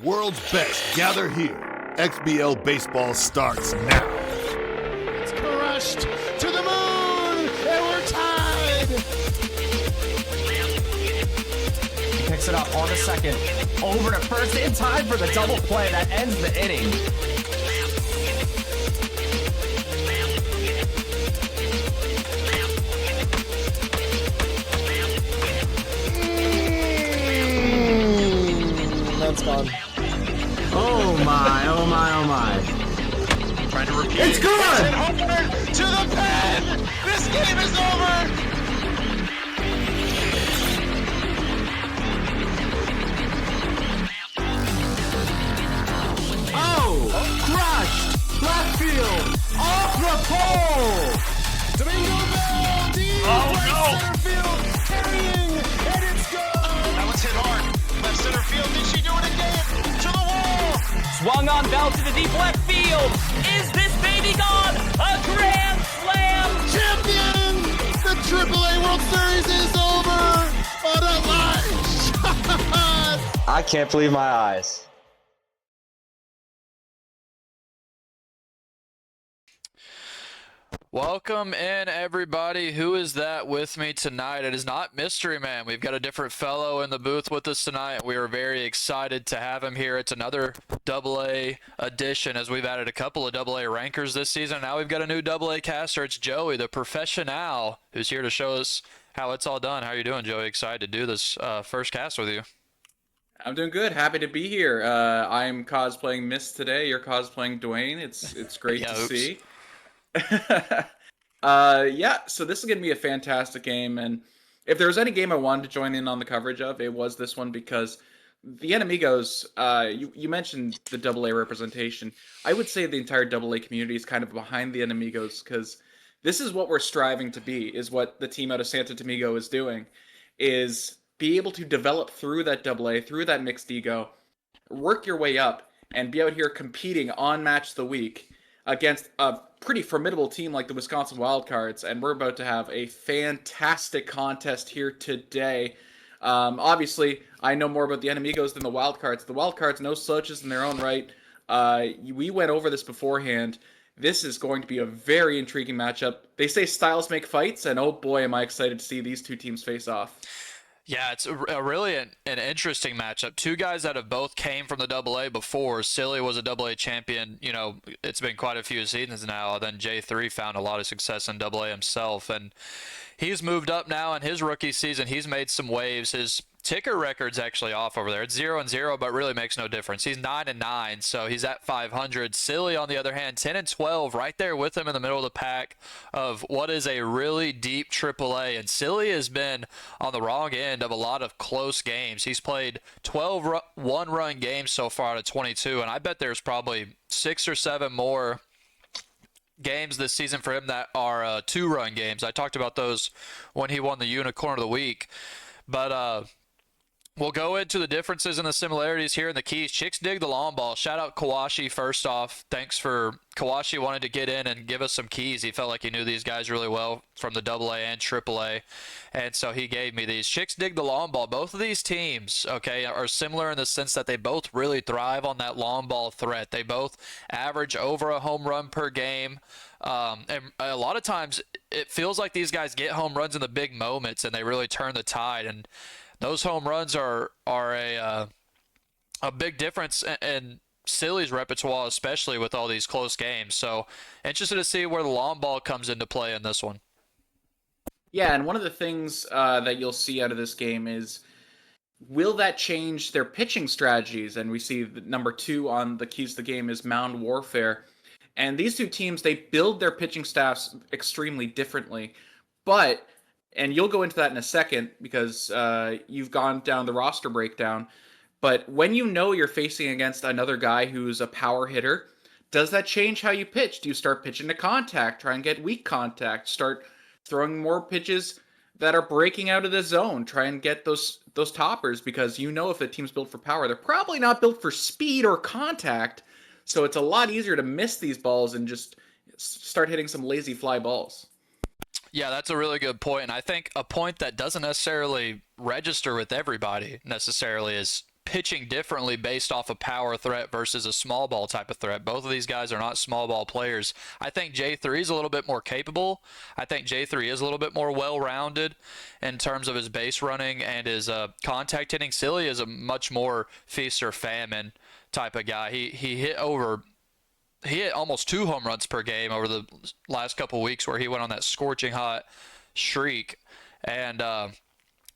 world's best gather here. XBL baseball starts now. It's crushed to the moon, and we're tied. He picks it up on the second, over to first in time for the double play that ends the inning. That's gone. Oh my, oh my, oh my. Trying to repeat. It's good! Homeward to the pen! This game is over! Oh! Crushed! Left field! Off the pole! Domingo Bell! Deep right center field! Carrying! And it's gone! That was hit hard. Left center field. Did she do it again? To the wall. Swung on Bell to the deep left field. Is this baby gone? A grand slam! Champion! The AAA World Series is over! What a line shot! I can't believe my eyes. Welcome in, everybody. Who is that with me tonight? It is not Mystery Man. We've got a different fellow in the booth with us tonight. We are very excited to have him here. It's another AA edition, as we've added a couple of AA rankers this season. Now we've got a new AA caster. It's Joey, the professional, who's here to show us how it's all done. How are you doing, Joey? Excited to do this first cast with you. I'm doing good. Happy to be here. I'm cosplaying Mist today. You're cosplaying Dwayne. It's great to see. Yeah, so this is going to be a fantastic game, and if there was any game I wanted to join in on the coverage of, it was this one, because the Enemigos, you mentioned the AA representation. I would say the entire AA community is kind of behind the Enemigos, because this is what we're striving to be, is what the team out of Santo Domingo is doing, is be able to develop through that AA, through that mixed ego, work your way up, and be out here competing on Match of the Week against a pretty formidable team like the Wisconsin Wildcards, and we're about to have a fantastic contest here today. Obviously, I know more about the Enemigos than the Wildcards. The Wildcards, no slouches in their own right. We went over this beforehand. This is going to be a very intriguing matchup. They say styles make fights, and oh boy, am I excited to see these two teams face off. Yeah, it's really an interesting matchup. Two guys that have both came from the AA before. Silly was a AA champion. You know, it's been quite a few seasons now. Then J3 found a lot of success in AA himself, and he's moved up now in his rookie season. He's made some waves. His ticker record's actually off over there. It's 0-0, but really makes no difference. He's 9-9, so he's at 500. Silly, on the other hand, 10-12, right there with him in the middle of the pack of what is a really deep AAA. And Silly has been on the wrong end of a lot of close games. He's played 12 one-run games so far out of 22, and I bet there's probably 6 or 7 more games this season for him that are two-run games. I talked about those when he won the Unicorn of the Week. But we'll go into the differences and the similarities here in the keys. Chicks dig the long ball. Shout out Kawashi first off. Thanks for Kawashi wanted to get in and give us some keys. He felt like he knew these guys really well from the AA and AAA, and so he gave me these. Chicks dig the long ball. Both of these teams, okay, are similar in the sense that they both really thrive on that long ball threat. They both average over a home run per game. And a lot of times it feels like these guys get home runs in the big moments and they really turn the tide. And those home runs are a big difference in Silly's repertoire, especially with all these close games. So interested to see where the long ball comes into play in this one. Yeah, and one of the things that you'll see out of this game is, will that change their pitching strategies? And we see the number 2 on the keys to the game is mound warfare. And these two teams, they build their pitching staffs extremely differently. But, and you'll go into that in a second because you've gone down the roster breakdown, but when you know you're facing against another guy who's a power hitter, does that change how you pitch? Do you start pitching to contact, try and get weak contact, start throwing more pitches that are breaking out of the zone, try and get those toppers? Because you know if the team's built for power, they're probably not built for speed or contact. So it's a lot easier to miss these balls and just start hitting some lazy fly balls. Yeah, that's a really good point. And I think a point that doesn't necessarily register with everybody necessarily is pitching differently based off a power threat versus a small ball type of threat. Both of these guys are not small ball players. I think J3 is a little bit more capable. I think J3 is a little bit more well-rounded in terms of his base running and his contact hitting. Silly is a much more feast or famine type of guy. He hit almost 2 home runs per game over the last couple weeks where he went on that scorching hot streak. And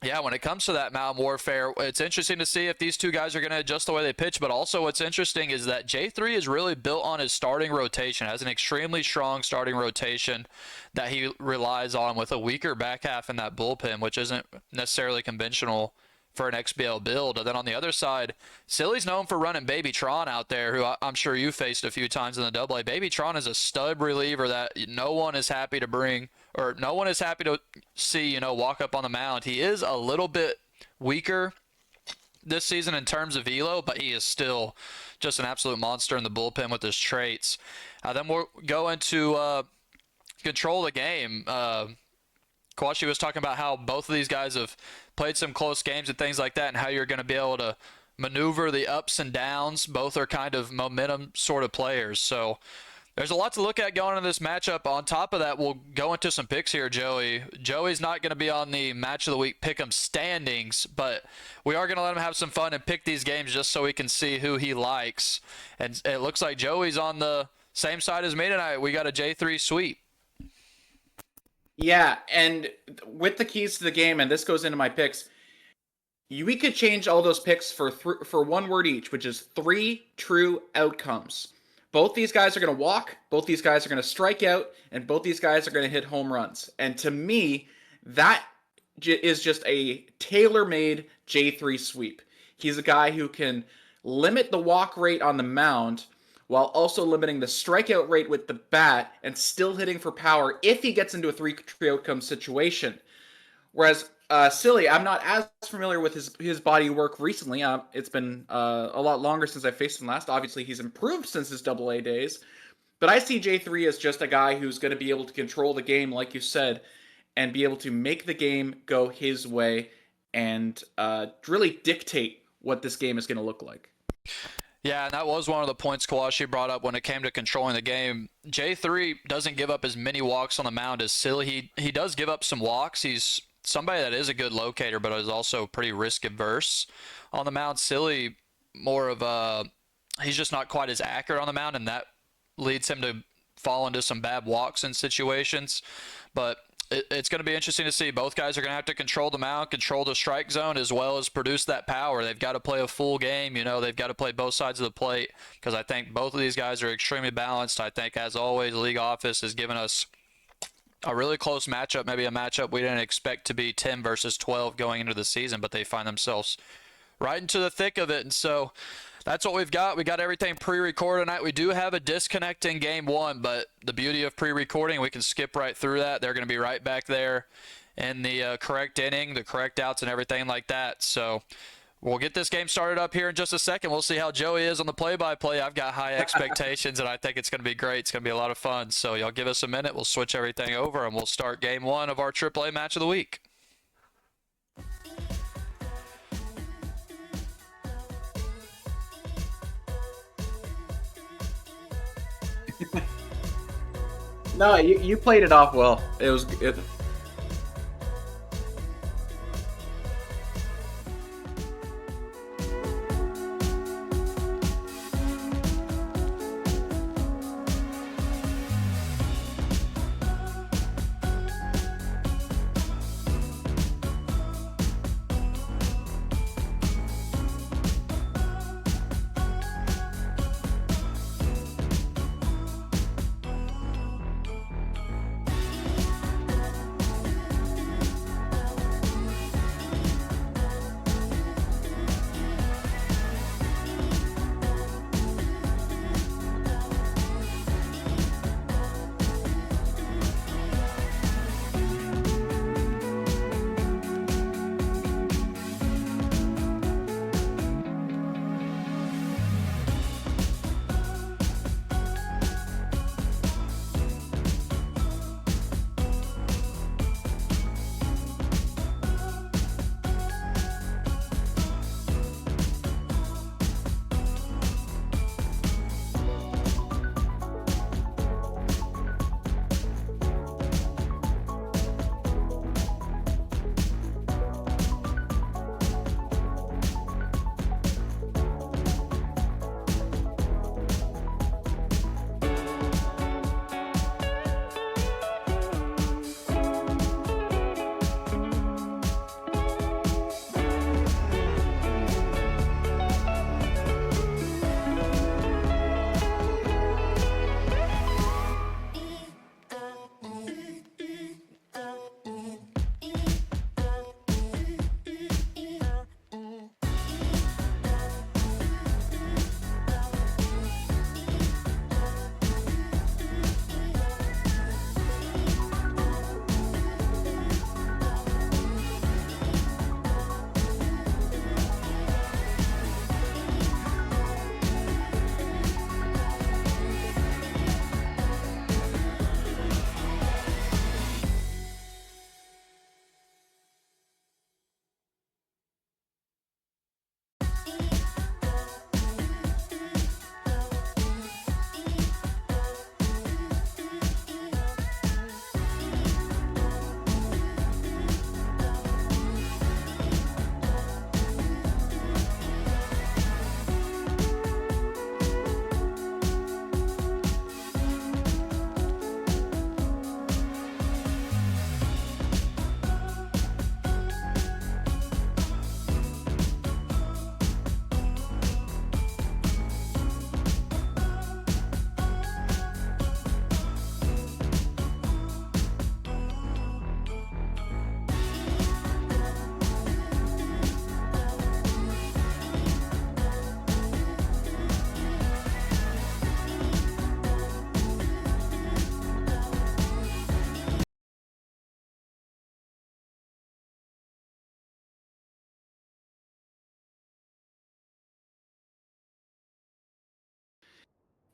yeah, when it comes to that mountain warfare, it's interesting to see if these two guys are going to adjust the way they pitch. But also what's interesting is that J3 is really built on his starting rotation, has an extremely strong starting rotation that he relies on with a weaker back half in that bullpen, which isn't necessarily conventional for an XBL build. And then on the other side, Silly's known for running Baby Tron out there, who I'm sure you faced a few times in the AA. Baby Tron is a stud reliever that no one is happy to bring, or no one is happy to see, walk up on the mound. He is a little bit weaker this season in terms of elo, but he is still just an absolute monster in the bullpen with his traits. Then we'll go into control the game. Kawashi was talking about how both of these guys have played some close games and things like that, and how you're going to be able to maneuver the ups and downs. Both are kind of momentum sort of players. So there's a lot to look at going into this matchup. On top of that, we'll go into some picks here, Joey. Joey's not going to be on the Match of the Week pick'em standings, but we are going to let him have some fun and pick these games just so we can see who he likes. And it looks like Joey's on the same side as me tonight. We got a J3 sweep. Yeah, and with the keys to the game, and this goes into my picks, we could change all those picks for one word each, which is 3 true outcomes. Both these guys are going to walk, both these guys are going to strike out, and both these guys are going to hit home runs. And to me, that is just a tailor-made J3 sweep. He's a guy who can limit the walk rate on the mound while also limiting the strikeout rate with the bat and still hitting for power if he gets into a 3 true outcome situation. Whereas Silly, I'm not as familiar with his body work recently. It's been a lot longer since I faced him last. Obviously, he's improved since his AA days. But I see J3 as just a guy who's going to be able to control the game, like you said, and be able to make the game go his way and really dictate what this game is going to look like. Yeah, and that was one of the points Kawashi brought up when it came to controlling the game. J3 doesn't give up as many walks on the mound as Silly. He does give up some walks. He's somebody that is a good locator, but is also pretty risk-averse on the mound. Silly, more of he's just not quite as accurate on the mound, and that leads him to fall into some bad walks in situations. But it's going to be interesting to see. Both guys are going to have to control the mound, control the strike zone, as well as produce that power. They've got to play a full game. They've got to play both sides of the plate, because I think both of these guys are extremely balanced. I think, as always, League Office has given us a really close matchup, maybe a matchup we didn't expect to be 10 versus 12 going into the season, but they find themselves right into the thick of it. And so that's what we've got. We got everything pre-recorded tonight. We do have a disconnect in game 1, but the beauty of pre-recording, we can skip right through that. They're going to be right back there in the correct inning, the correct outs, and everything like that. So we'll get this game started up here in just a second. We'll see how Joey is on the play-by-play. I've got high expectations, and I think it's going to be great. It's going to be a lot of fun. So y'all give us a minute. We'll switch everything over, and we'll start game 1 of our AAA Match of the Week. No, you played it off well. It was good.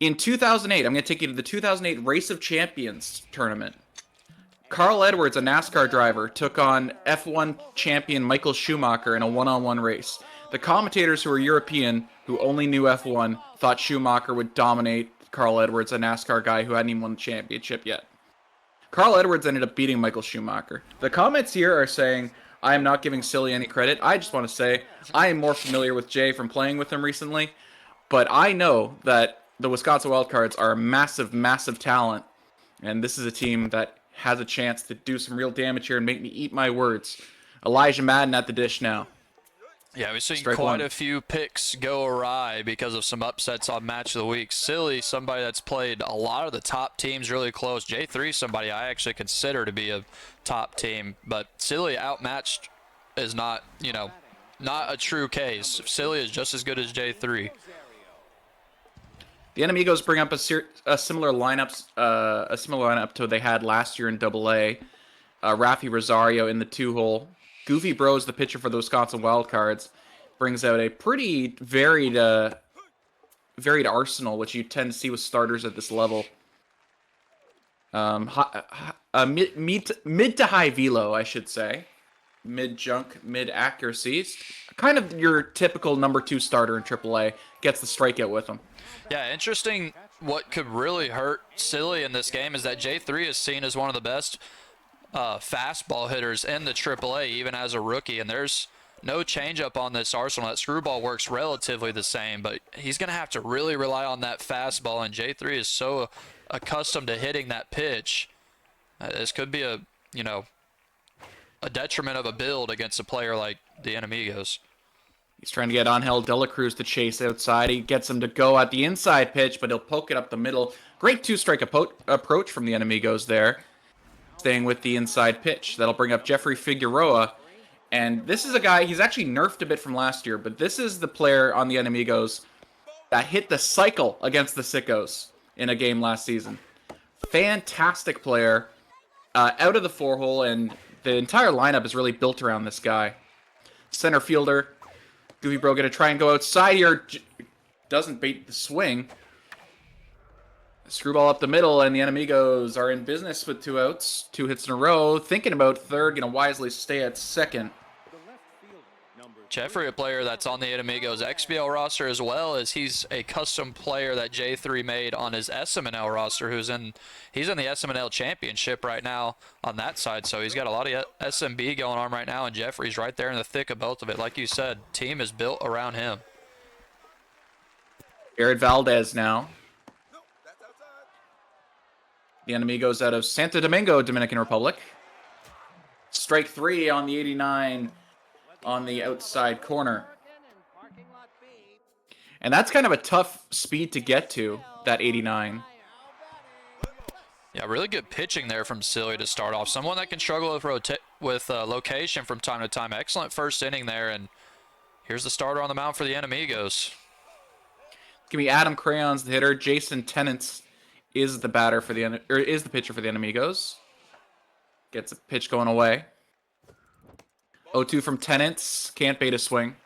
In 2008, I'm going to take you to the 2008 Race of Champions tournament. Carl Edwards, a NASCAR driver, took on F1 champion Michael Schumacher in a one-on-one race. The commentators who were European, who only knew F1, thought Schumacher would dominate Carl Edwards, a NASCAR guy who hadn't even won the championship yet. Carl Edwards ended up beating Michael Schumacher. The comments here are saying, I am not giving Silly any credit. I just want to say, I am more familiar with Jay from playing with him recently, but I know that the Wisconsin Wildcards are a massive, massive talent, and this is a team that has a chance to do some real damage here and make me eat my words. Elijah Madden at the dish now. Yeah, we've seen Strike quite one. a few picks go awry because of some upsets on Match of the Week. Silly, somebody that's played a lot of the top teams really close. J3, somebody I actually consider to be a top team. But Silly outmatched is not, not a true case. Silly is just as good as J3. The Enemigos bring up a similar lineup to they had last year in AA. Rafi Rosario in the 2-hole. Goofy Bros, the pitcher for the Wisconsin Wildcards, brings out a pretty varied arsenal, which you tend to see with starters at this level. Mid to high velo, I should say. Mid junk, mid accuracies. Kind of your typical number 2 starter in AAA. Gets the strikeout with him. Yeah, interesting. What could really hurt Silly in this game is that J3 is seen as one of the best fastball hitters in the AAA, even as a rookie, and there's no changeup on this arsenal. That screwball works relatively the same, but he's going to have to really rely on that fastball, and J3 is so accustomed to hitting that pitch. This could be a detriment of a build against a player like the Enemigos. He's trying to get Angel De La Cruz to chase outside. He gets him to go at the inside pitch, but he'll poke it up the middle. Great 2-strike approach from the Enemigos there. Staying with the inside pitch. That'll bring up Jeffrey Figueroa. And this is a guy, he's actually nerfed a bit from last year, but this is the player on the Enemigos that hit the cycle against the Sickos in a game last season. Fantastic player. Out of the 4-hole, and the entire lineup is really built around this guy. Center fielder. Goofy Bro going to try and go outside here. Doesn't bait the swing. Screwball up the middle, and the Enemigos are in business with 2 outs. 2 hits in a row. Thinking about third, going to wisely stay at second. Jeffrey, a player that's on the Enemigos XBL roster, as well as he's a custom player that J3 made on his SMNL roster, he's in the SMNL championship right now on that side, so he's got a lot of SMB going on right now, and Jeffrey's right there in the thick of both of it. Like you said, team is built around him. Jared Valdez now. The Enemigos out of Santo Domingo, Dominican Republic. Strike 3 on the 89 on the outside corner. And that's kind of a tough speed to get to, that 89. Yeah, really good pitching there from Silly to start off. Someone that can struggle with location from time to time. Excellent first inning there, and here's the starter on the mound for the Enemigos. It's gonna be Adam Crayons, the hitter. Jason Tennants is the batter for is the pitcher for the Enemigos. Gets a pitch going away. 0-2 from Tennants. Can't bait a swing.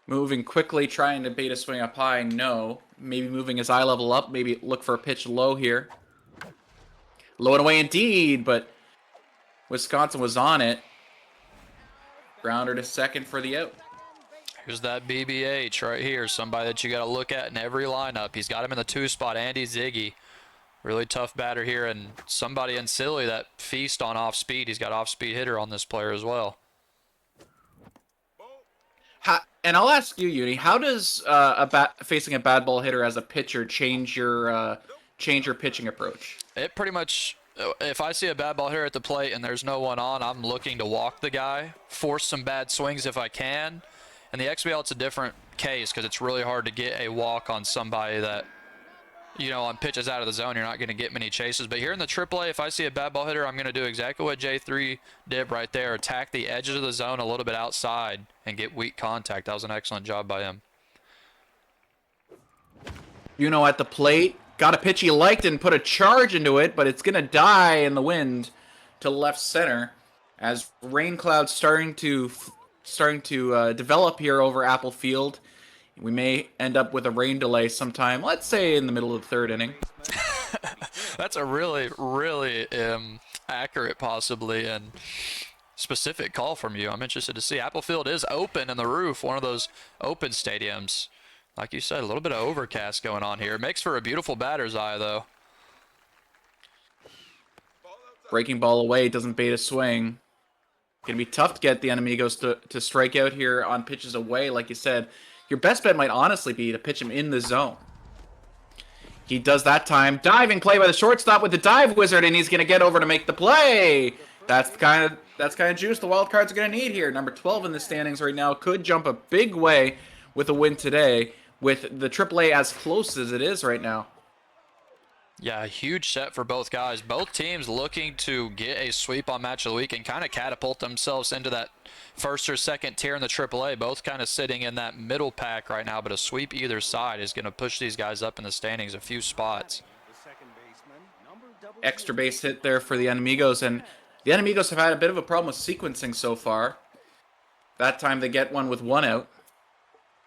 Moving quickly, trying to bait a swing up high. No. Maybe moving his eye level up. Maybe look for a pitch low here. Low and away indeed, but Wisconsin was on it. Grounder to second for the out. Here's that BBH right here. Somebody that you got to look at in every lineup. He's got him in the 2 spot, Andy Ziggy. Really tough batter here, and somebody in Silly that feast on off speed. He's got off speed hitter on this player as well. And I'll ask you, Uni, how does facing a bad ball hitter as a pitcher change your pitching approach? It pretty much, if I see a bad ball hitter at the plate and there's no one on, I'm looking to walk the guy, force some bad swings if I can. In the XBL, it's a different case because it's really hard to get a walk on somebody that, on pitches out of the zone, you're not going to get many chases. But here in the AAA, if I see a bad ball hitter, I'm going to do exactly what J3 did right there. Attack the edges of the zone a little bit outside and get weak contact. That was an excellent job by him. At the plate, got a pitch he liked and put a charge into it, but it's going to die in the wind to left center as rain clouds starting to develop here over Apple Field We may end up with a rain delay sometime, let's say in the middle of the third inning. That's a really, really accurate, possibly, and specific call from you. I'm interested to see. Apple Field is open in the roof, one of those open stadiums. Like you said, a little bit of overcast going on here. Makes for a beautiful batter's eye, though. Breaking ball away, doesn't bait a swing. Gonna be tough to get the Enemigos to strike out here on pitches away. Like you said, your best bet might honestly be to pitch him in the zone. He does that time. Diving play by the shortstop with the dive wizard, and he's gonna get over to make the play. That's the kind of juice the wild cards are gonna need here. Number 12 in the standings right now could jump a big way with a win today, with the AAA as close as it is right now. Yeah, a huge set for both guys. Both teams looking to get a sweep on Match of the Week and kind of catapult themselves into that first or second tier in the AAA. Both kind of sitting in that middle pack right now, but a sweep either side is going to push these guys up in the standings a few spots. Extra base hit there for the Enemigos, and the Enemigos have had a bit of a problem with sequencing so far. That time they get one with one out.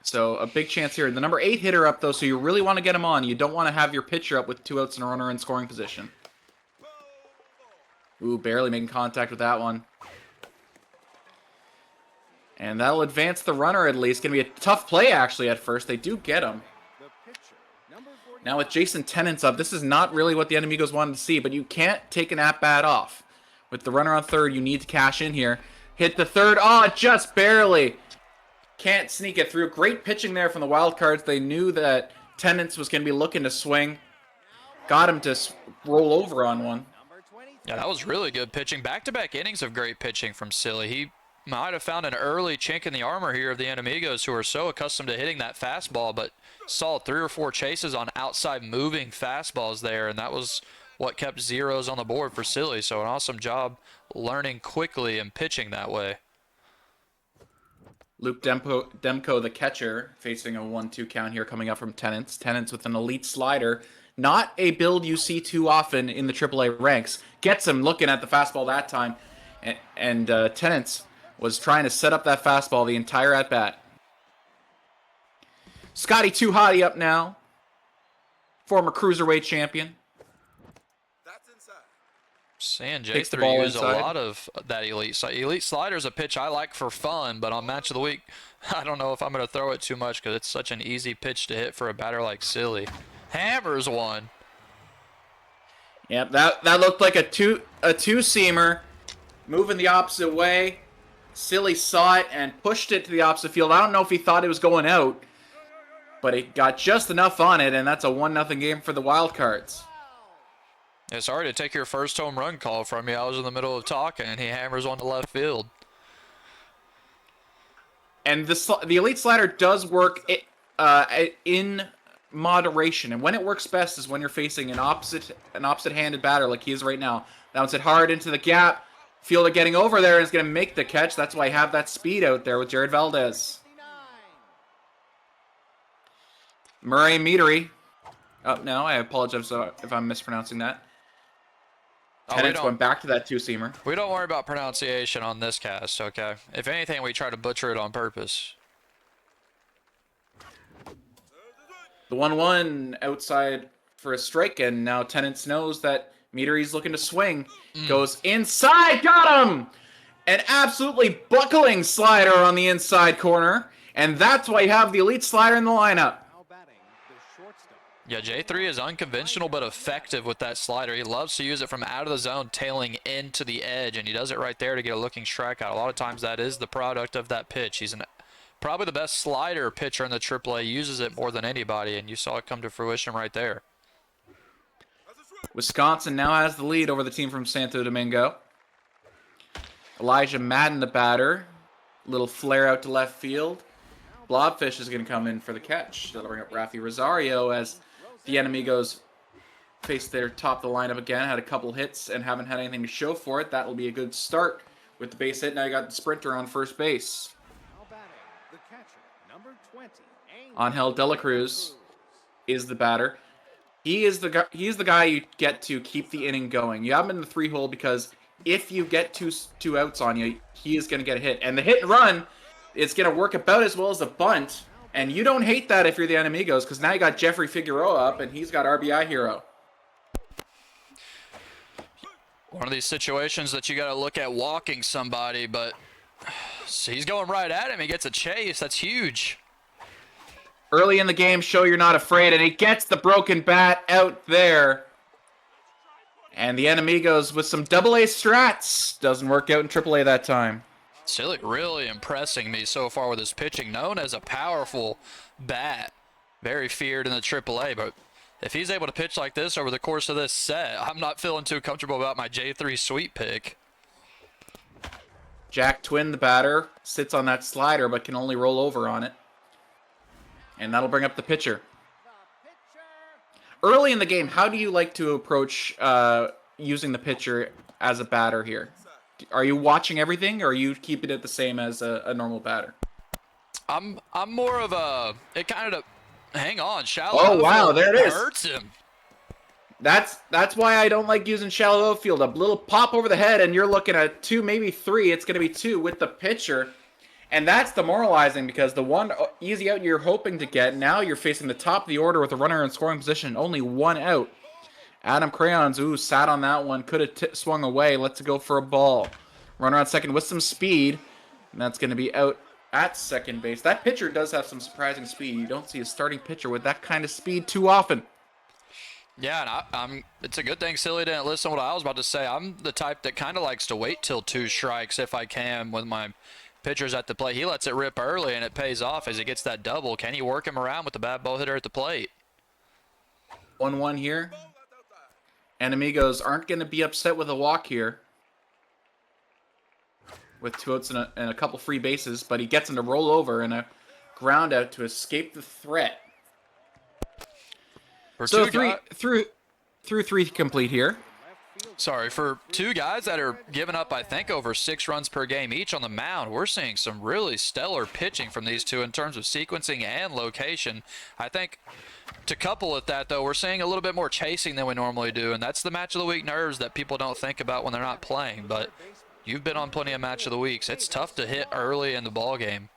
So a big chance here. The number 8 hitter up, though, so you really want to get him on. You don't want to have your pitcher up with 2 outs and a runner in scoring position. Ooh, barely making contact with that one. And that'll advance the runner at least. Going to be a tough play, actually, at first. They do get him. Now with Jason Tennant's up, this is not really what the Enemigos wanted to see, but you can't take an at-bat off. With the runner on third, you need to cash in here. Hit the third. Oh, just barely. Can't sneak it through. Great pitching there from the Wildcards. They knew that Tennants was going to be looking to swing. Got him to roll over on one. Yeah, that was really good pitching. Back-to-back innings of great pitching from Silly. He might have found an early chink in the armor here of the Enemigos, who are so accustomed to hitting that fastball, but saw 3 or 4 chases on outside moving fastballs there, and that was what kept zeros on the board for Silly. So an awesome job learning quickly and pitching that way. Luke Demko, the catcher, facing a 1-2 count here coming up from Tennants. Tennants with an elite slider. Not a build you see too often in the AAA ranks. Gets him looking at the fastball that time. And Tennants was trying to set up that fastball the entire at-bat. Scotty Too Hottie up now. Former Cruiserweight champion. Seeing J3 use a lot of that elite slider. Elite slider is a pitch I like for fun, but on Match of the Week, I don't know if I'm going to throw it too much because it's such an easy pitch to hit for a batter like Silly. Hammers one. Yep, that looked like a two-seamer. Moving the opposite way. Silly saw it and pushed it to the opposite field. I don't know if he thought it was going out, but it got just enough on it, and that's a 1-0 game for the Wildcards. Yeah, sorry to take your first home run call from you. I was in the middle of talking, and he hammers on the left field. And the elite slider does work in moderation, and when it works best is when you're facing an opposite-handed batter like he is right now. Bounce it hard into the gap. Fielder getting over there and is going to make the catch. That's why I have that speed out there with Jared Valdez. Murray Meadery up now. I apologize if I'm mispronouncing that. Tennants went back to that two-seamer. We don't worry about pronunciation on this cast, okay? If anything, we try to butcher it on purpose. The 1-1 outside for a strike, and now Tennants knows that Meadery's looking to swing. Goes inside, got him! An absolutely buckling slider on the inside corner, and that's why you have the elite slider in the lineup. Yeah, J3 is unconventional but effective with that slider. He loves to use it from out of the zone, tailing into the edge, and he does it right there to get a looking strikeout. A lot of times that is the product of that pitch. He's probably the best slider pitcher in the AAA, uses it more than anybody, and you saw it come to fruition right there. Wisconsin now has the lead over the team from Santo Domingo. Elijah Madden, the batter. Little flare out to left field. Blobfish is going to come in for the catch. That'll bring up Rafi Rosario as the Enemigos face their top of the lineup again. Had a couple hits and haven't had anything to show for it. That'll be a good start with the base hit. Now you got the sprinter on first base. Angel De La Cruz is the batter. He's the guy you get to keep the inning going. You have him in the 3-hole because if you get two outs on you, he is going to get a hit. And the hit and run is going to work about as well as a bunt. And you don't hate that if you're the Enemigos, because now you got Jeffrey Figueroa up, and he's got RBI hero. One of these situations that you got to look at walking somebody, but he's going right at him. He gets a chase. That's huge. Early in the game, show you're not afraid, and he gets the broken bat out there. And the Enemigos with some AA strats. Doesn't work out in AAA that time. Silly really impressing me so far with his pitching. Known as a powerful bat. Very feared in the AAA, but if he's able to pitch like this over the course of this set, I'm not feeling too comfortable about my J3 sweep pick. Jack Twin, the batter, sits on that slider but can only roll over on it. And that'll bring up the pitcher. Early in the game, how do you like to approach using the pitcher as a batter here? Are you watching everything, or are you keeping it the same as a normal batter? I'm more of a... It kind of... Hang on, shallow. Oh, wow, there it is. Hurts him. That's why I don't like using shallow outfield. A little pop over the head, and you're looking at 2, maybe 3. It's going to be 2 with the pitcher. And that's demoralizing because the one easy out you're hoping to get, now you're facing the top of the order with a runner in scoring position, only 1 out. Adam Crayons, sat on that one, could have swung away. Let's go for a ball. Runner on second with some speed, and that's going to be out at second base. That pitcher does have some surprising speed. You don't see a starting pitcher with that kind of speed too often. Yeah, and it's a good thing Silly didn't listen to what I was about to say. I'm the type that kind of likes to wait till 2 strikes if I can with my pitchers at the plate. He lets it rip early, and it pays off as he gets that double. Can he work him around with the bad ball hitter at the plate? 1-1 here. Enemigos aren't going to be upset with a walk here. With 2 outs and a couple free bases, but he gets him to roll over and a ground out to escape the threat. So through 3 complete here. Sorry, for 2 guys that are giving up, I think, over 6 runs per game each on the mound, we're seeing some really stellar pitching from these 2 in terms of sequencing and location. I think to couple with that, though, we're seeing a little bit more chasing than we normally do, and that's the match of the week nerves that people don't think about when they're not playing, but you've been on plenty of match of the weeks. It's tough to hit early in the ball game.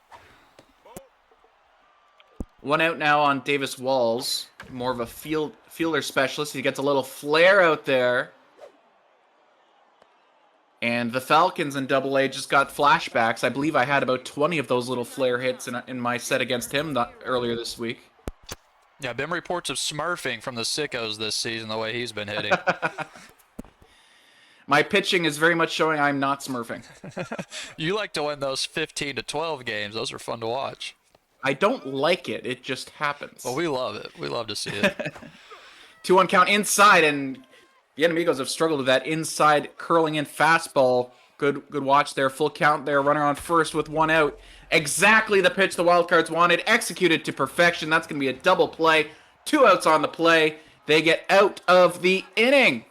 1 out now on Davis Walls, more of a fielder specialist. He gets a little flare out there. And the Falcons in AA just got flashbacks. I believe I had about 20 of those little flare hits in my set against him earlier this week. Yeah, been reports of smurfing from the sickos this season, the way he's been hitting. My pitching is very much showing I'm not smurfing. You like to win those 15-12 games. Those are fun to watch. I don't like it. It just happens. Well, we love it. We love to see it. 2-1 count inside, and the Enemigos have struggled with that inside curling in fastball. Good watch there. Full count there. Runner on first with 1 out. Exactly the pitch the Wildcards wanted. Executed to perfection. That's going to be a double play. 2 outs on the play. They get out of the inning.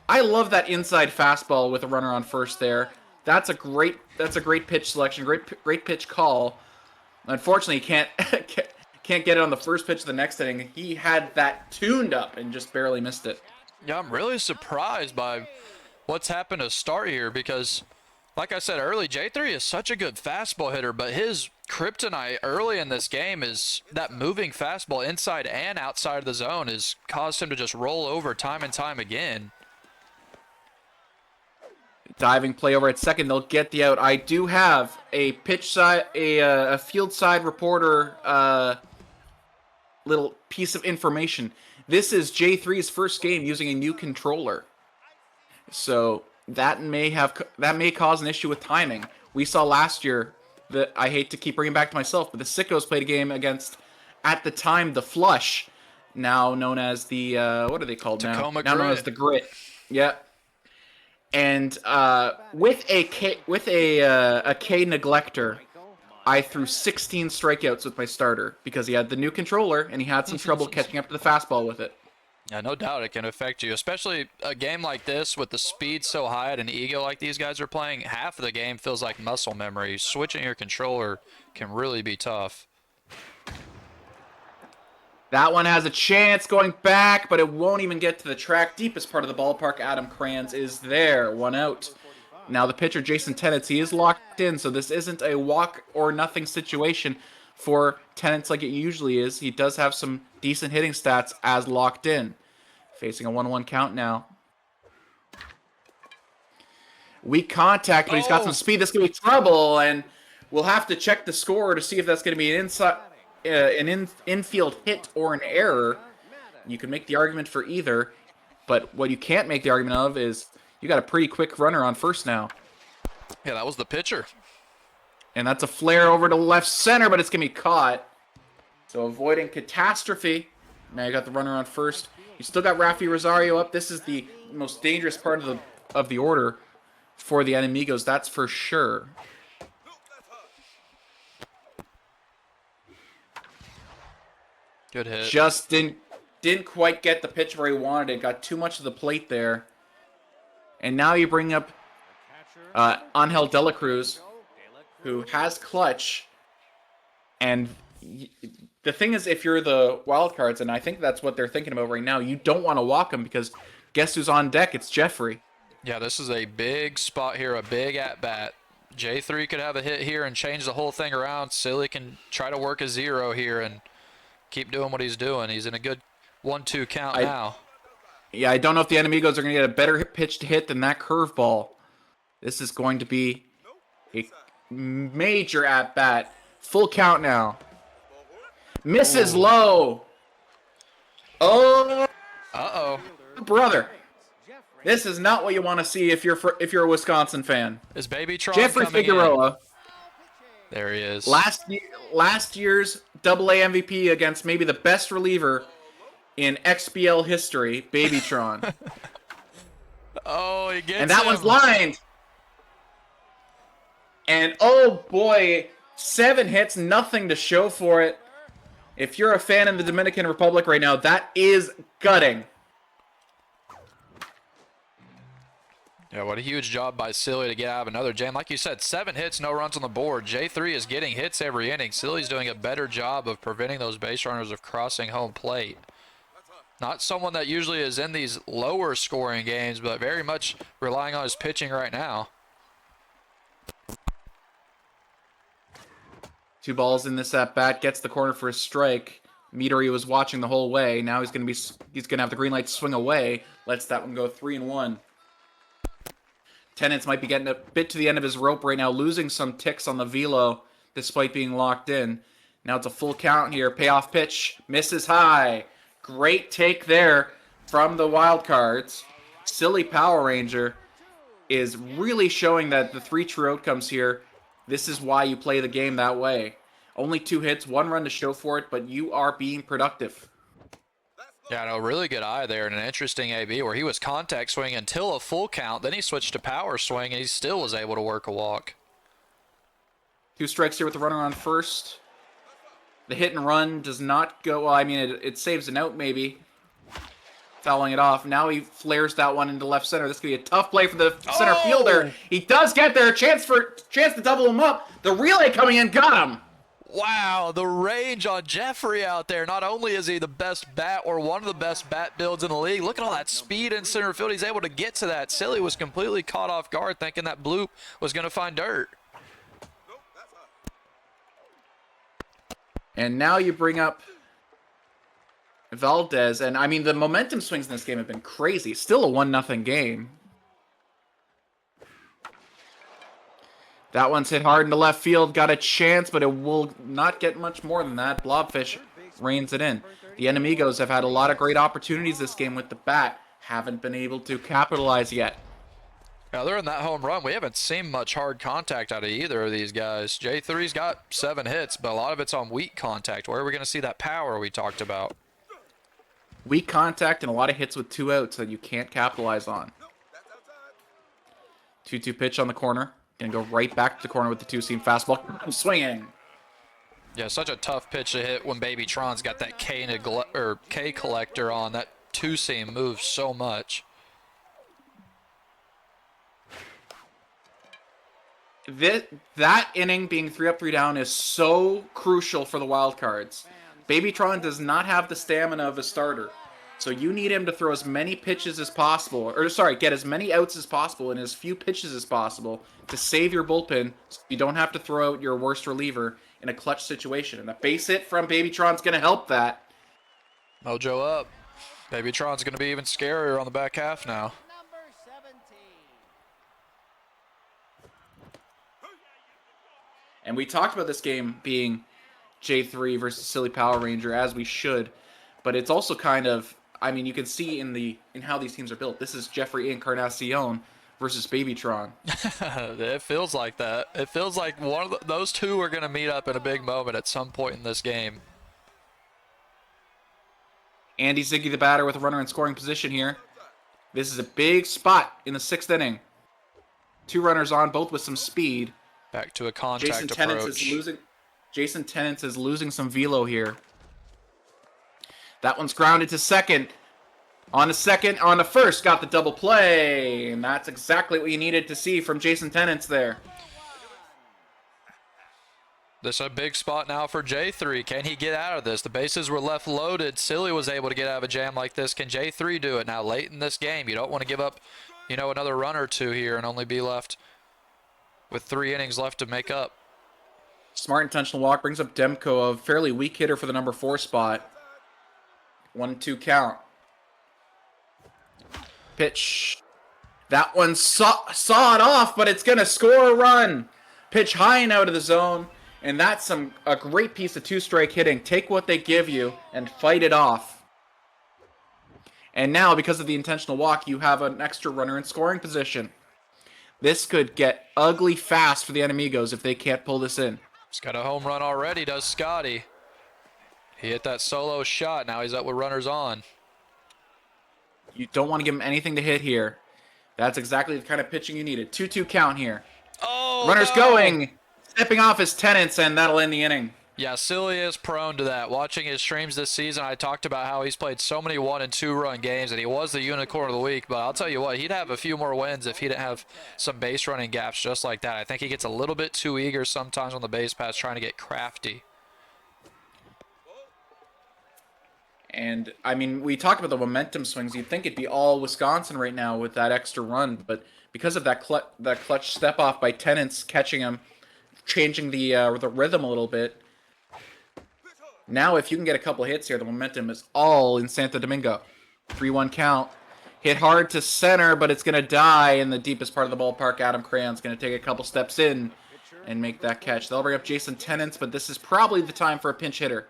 I love that inside fastball with a runner on first there. That's a great pitch selection. Great pitch call. Unfortunately, he can't get it on the first pitch of the next inning. He had that tuned up and just barely missed it. Yeah, I'm really surprised by what's happened to start here because, like I said early, J3 is such a good fastball hitter, but his kryptonite early in this game is that moving fastball inside and outside of the zone has caused him to just roll over time and time again. Diving play over at second, they'll get the out. I do have a pitch side, a field side reporter little piece of information. This is J3's first game using a new controller, so that may cause an issue with timing. We saw last year that I hate to keep bringing back to myself, but the Sickos played a game against, at the time, the Flush, now known as the what are they called Tacoma now? Now known as the Grit. Yeah. And with a K neglector, I threw 16 strikeouts with my starter because he had the new controller and he had some trouble catching up to the fastball with it. Yeah, no doubt it can affect you, especially a game like this with the speed so high at an ego like these guys are playing. Half of the game feels like muscle memory. Switching your controller can really be tough. That one has a chance going back, but it won't even get to the track. Deepest part of the ballpark, Adam Crayons is there. 1 out. Now the pitcher, Jason Tennants, he is locked in, so this isn't a walk or nothing situation. for Tenants like it usually is. He does have some decent hitting stats as locked in. Facing a 1-1 count now. Weak contact, but he's got some speed. This could be trouble, and we'll have to check the score to see if that's going to be an infield hit or an error. You can make the argument for either, but what you can't make the argument of is you got a pretty quick runner on first now. Yeah, that was the pitcher. And that's a flare over to left center, but it's going to be caught. So avoiding catastrophe. Now you got the runner on first. You still got Rafi Rosario up. This is the most dangerous part of the order for the Enemigos, that's for sure. Good hit. Just didn't quite get the pitch where he wanted it. Got too much of the plate there. And now you bring up Angel De La Cruz, who has clutch. And the thing is, if you're the Wildcards, and I think that's what they're thinking about right now, you don't want to walk him because guess who's on deck? It's J3y. Yeah, this is a big spot here, a big at-bat. J3 could have a hit here and change the whole thing around. Silly can try to work a 0 here and keep doing what he's doing. He's in a good 1-2 count now. Yeah, I don't know if the Enemigos are going to get a better pitch to hit than that curveball. This is going to be a major at-bat. Full count now. Misses low. Oh. Uh-oh. Brother. This is not what you want to see if you're a Wisconsin fan. Is Baby Tron J3y Figueroa. There he is. Last year's AA MVP against maybe the best reliever in XBL history, Babytron. Oh, he gets And that him. one's lined. And oh boy, 7 hits, nothing to show for it. If you're a fan in the Dominican Republic right now, that is gutting. Yeah, what a huge job by Silly to get out of another jam. Like you said, 7 hits, no runs on the board. J3 is getting hits every inning. Silly's doing a better job of preventing those base runners of crossing home plate. Not someone that usually is in these lower scoring games, but very much relying on his pitching right now. 2 balls in this at bat, gets the corner for a strike. Metery was watching the whole way. Now he's gonna have the green light swing away. Lets that one go 3-1. Tenants might be getting a bit to the end of his rope right now, losing some ticks on the velo despite being locked in. Now it's a full count here. Payoff pitch, misses high. Great take there from the Wildcards. Sillypowaranger is really showing that the 3 true outcomes here, this is why you play the game that way. Only 2 hits, 1 run to show for it, but you are being productive. Yeah, no, really good eye there, and an interesting AB where he was contact swing until a full count. Then he switched to power swing, and he still was able to work a walk. 2 strikes here with the runner on first. The hit and run does not go, well, I mean, it saves an out maybe. Fouling it off. Now he flares that one into left center. This could be a tough play for the center fielder. He does get there. Chance to double him up. The relay coming in, got him. Wow, the range on J3y out there. Not only is he the best bat or one of the best bat builds in the league, look at all that speed in center field. He's able to get to that. Silly was completely caught off guard thinking that bloop was going to find dirt. And now you bring up Valdez. And, I mean, the momentum swings in this game have been crazy. Still a 1-0 game. That one's hit hard into left field. Got a chance, but it will not get much more than that. Blobfish reins it in. The Enemigos have had a lot of great opportunities this game with the bat. Haven't been able to capitalize yet. Other than that home run, we haven't seen much hard contact out of either of these guys. J3's got 7 hits, but a lot of it's on weak contact. Where are we going to see that power we talked about? Weak contact and a lot of hits with 2 outs that you can't capitalize on. 2-2 pitch on the corner. Gonna go right back to the corner with the 2-seam fastball. I'm swinging. Yeah, such a tough pitch to hit when Baby Tron's got that K collector on. That 2-seam moves so much. That inning being 3 up, 3 down is so crucial for the Wildcards. Babytron does not have the stamina of a starter. So you need him to throw as many pitches as possible, get as many outs as possible and as few pitches as possible to save your bullpen so you don't have to throw out your worst reliever in a clutch situation. And a base hit from Babytron's going to help that. Mojo up. Babytron's going to be even scarier on the back half now. And we talked about this game being J3 versus Sillypowaranger, as we should. But it's also kind of, I mean, you can see in how these teams are built. This is J3y3nk versus Babytron. It feels like that. It feels like those two are going to meet up in a big moment at some point in this game. Andy Ziggy the batter with a runner in scoring position here. This is a big spot in the 6th inning. 2 runners on, both with some speed. Back to a contact approach. Jason Tennant is losing some velo here. That one's grounded to second. On the first, got the double play. And that's exactly what you needed to see from Jason Tennant there. This is a big spot now for J3. Can he get out of this? The bases were left loaded. Silly was able to get out of a jam like this. Can J3 do it now late in this game? You don't want to give up, another run or two here and only be left with 3 innings left to make up. Smart intentional walk brings up Demko, a fairly weak hitter for the number 4 spot. 1-2 count. Pitch. That one sawed off, but it's going to score a run. Pitch high and out of the zone. And that's a great piece of 2-strike hitting. Take what they give you and fight it off. And now, because of the intentional walk, you have an extra runner in scoring position. This could get ugly fast for the Enemigos if they can't pull this in. He's got a home run already, does Scotty. He hit that solo shot. Now he's up with runners on. You don't want to give him anything to hit here. That's exactly the kind of pitching you needed. 2-2 count here. Oh, Runners no. going. Stepping off his Tenants, and that'll end the inning. Yeah, Silly is prone to that. Watching his streams this season, I talked about how he's played so many 1- and 2-run games, and he was the unicorn of the week. But I'll tell you what, he'd have a few more wins if he didn't have some base running gaps just like that. I think he gets a little bit too eager sometimes on the base pass, trying to get crafty. And, I mean, we talked about the momentum swings. You'd think it'd be all Wisconsin right now with that extra run. But because of that clutch step-off by Tenants catching him, changing the rhythm a little bit, now if you can get a couple hits here, the momentum is all in Santo Domingo. 3-1 count. Hit hard to center, but it's going to die in the deepest part of the ballpark. Adam Crayon's going to take a couple steps in and make that catch. They'll bring up Jason Tennant, but this is probably the time for a pinch hitter.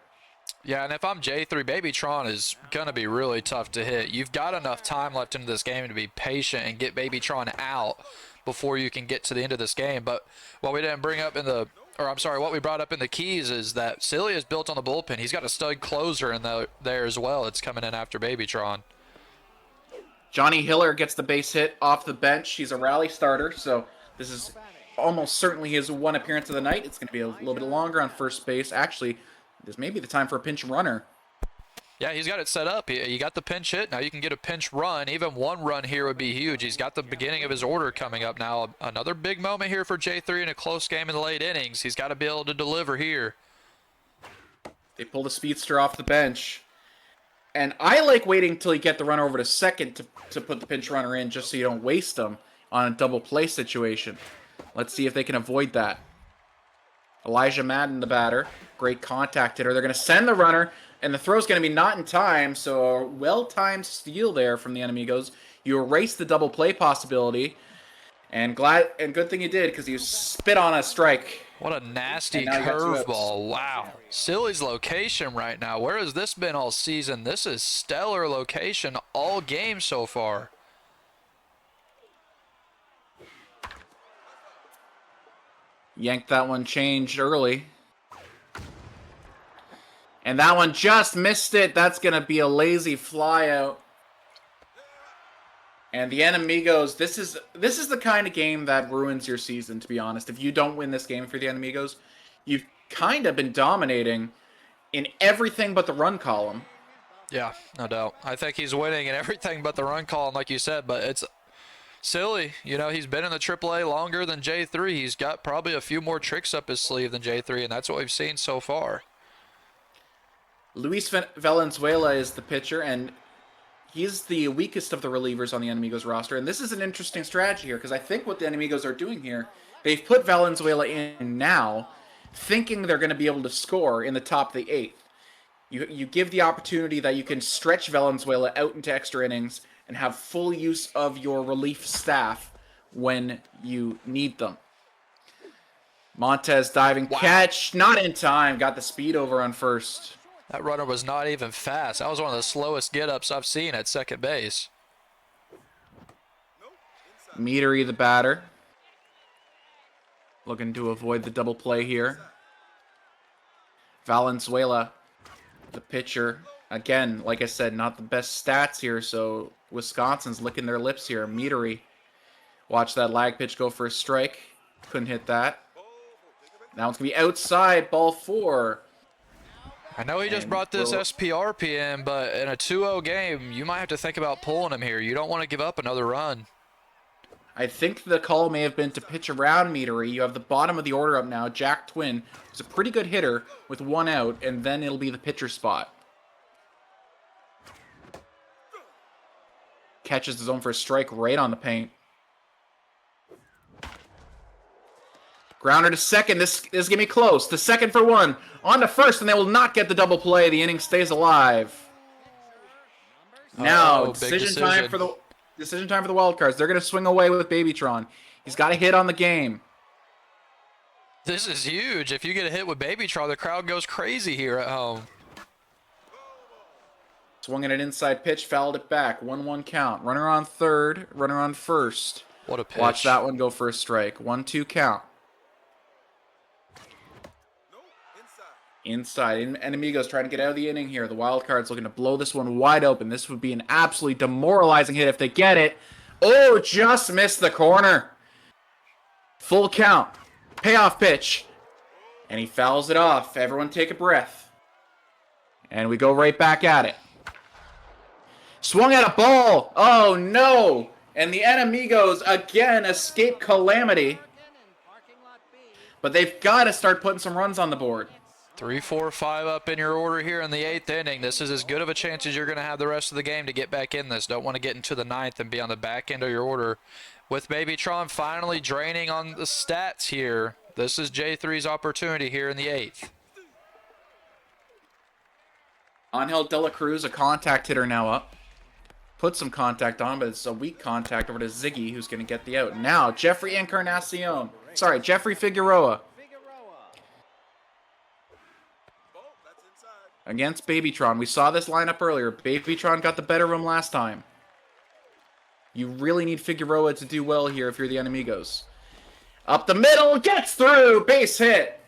Yeah, and if I'm J3, Babytron is going to be really tough to hit. You've got enough time left into this game to be patient and get Babytron out before you can get to the end of this game. But what we didn't bring up what we brought up in the keys is that Silly is built on the bullpen. He's got a stud closer in there as well. It's coming in after Babytron. Johnny Hiller gets the base hit off the bench. He's a rally starter, so this is almost certainly his one appearance of the night. It's going to be a little bit longer on first base. Actually, this may be the time for a pinch runner. Yeah, he's got it set up. You got the pinch hit. Now you can get a pinch run. Even one run here would be huge. He's got the beginning of his order coming up now. Another big moment here for J3 in a close game in the late innings. He's got to be able to deliver here. They pull the speedster off the bench. And I like waiting until you get the runner over to second to put the pinch runner in just so you don't waste them on a double play situation. Let's see if they can avoid that. Elijah Madden, the batter. Great contact hitter. They're going to send the runner, and the throw's going to be not in time, so a well-timed steal there from the Enemigos. You erase the double play possibility, and good thing you did, because you spit on a strike. What a nasty curveball. Wow. Silly's location right now. Where has this been all season? This is stellar location all game so far. Yanked that one changed early. And that one just missed it. That's going to be a lazy fly out. And the Enemigos, this is the kind of game that ruins your season, to be honest. If you don't win this game for the Enemigos, you've kind of been dominating in everything but the run column. Yeah, no doubt. I think he's winning in everything but the run column, like you said, but it's Silly. You know, he's been in the AAA longer than J3. He's got probably a few more tricks up his sleeve than J3, and that's what we've seen so far. Luis Valenzuela is the pitcher, and he's the weakest of the relievers on the Enemigos roster. And this is an interesting strategy here, because I think what the Enemigos are doing here, they've put Valenzuela in now. thinking they're going to be able to score in the top of the 8th. You give the opportunity that you can stretch Valenzuela out into extra innings and have full use of your relief staff when you need them. Montez diving catch, not in time, got the speed over on first. That runner was not even fast. That was one of the slowest get-ups I've seen at second base. Metery, the batter, looking to avoid the double play here. Valenzuela, the pitcher. Again, like I said, not the best stats here, so Wisconsin's licking their lips here. Metery, watch that lag pitch go for a strike. Couldn't hit that. Now it's going to be outside, ball 4. I know he just brought this SPRP in, but in a 2-0 game, you might have to think about pulling him here. You don't want to give up another run. I think the call may have been to pitch around Metery. You have the bottom of the order up now. Jack Twin is a pretty good hitter with 1 out, and then it'll be the pitcher spot. Catches the zone for a strike right on the paint. Grounder to second. This is going to be close. The second for 1. On to first, and they will not get the double play. The inning stays alive. Now, decision time for the wild cards. They're going to swing away with Babytron. He's got a hit on the game. This is huge. If you get a hit with Babytron, the crowd goes crazy here at home. Swinging an inside pitch, fouled it back. 1-1 count. Runner on third, runner on first. What a pitch. Watch that one go for a strike. 1-2 count. Inside. Enemigos trying to get out of the inning here. The wild card's looking to blow this one wide open. This would be an absolutely demoralizing hit if they get it. Oh, just missed the corner. Full count. Payoff pitch. And he fouls it off. Everyone take a breath. And we go right back at it. Swung at a ball. Oh, no. And the Enemigos again escape calamity. But they've got to start putting some runs on the board. 3, 4, 5 up in your order here in the 8th inning. This is as good of a chance as you're going to have the rest of the game to get back in this. Don't want to get into the 9th and be on the back end of your order. With Babytron finally draining on the stats here, this is J3's opportunity here in the 8th. Angel De La Cruz, a contact hitter now up. Put some contact on, but it's a weak contact over to Ziggy, who's going to get the out. Now, Jeffrey Figueroa. Against Babytron. We saw this lineup earlier. Babytron got the better of him last time. You really need Figueroa to do well here if you're the Enemigos. Up the middle, gets through, base hit.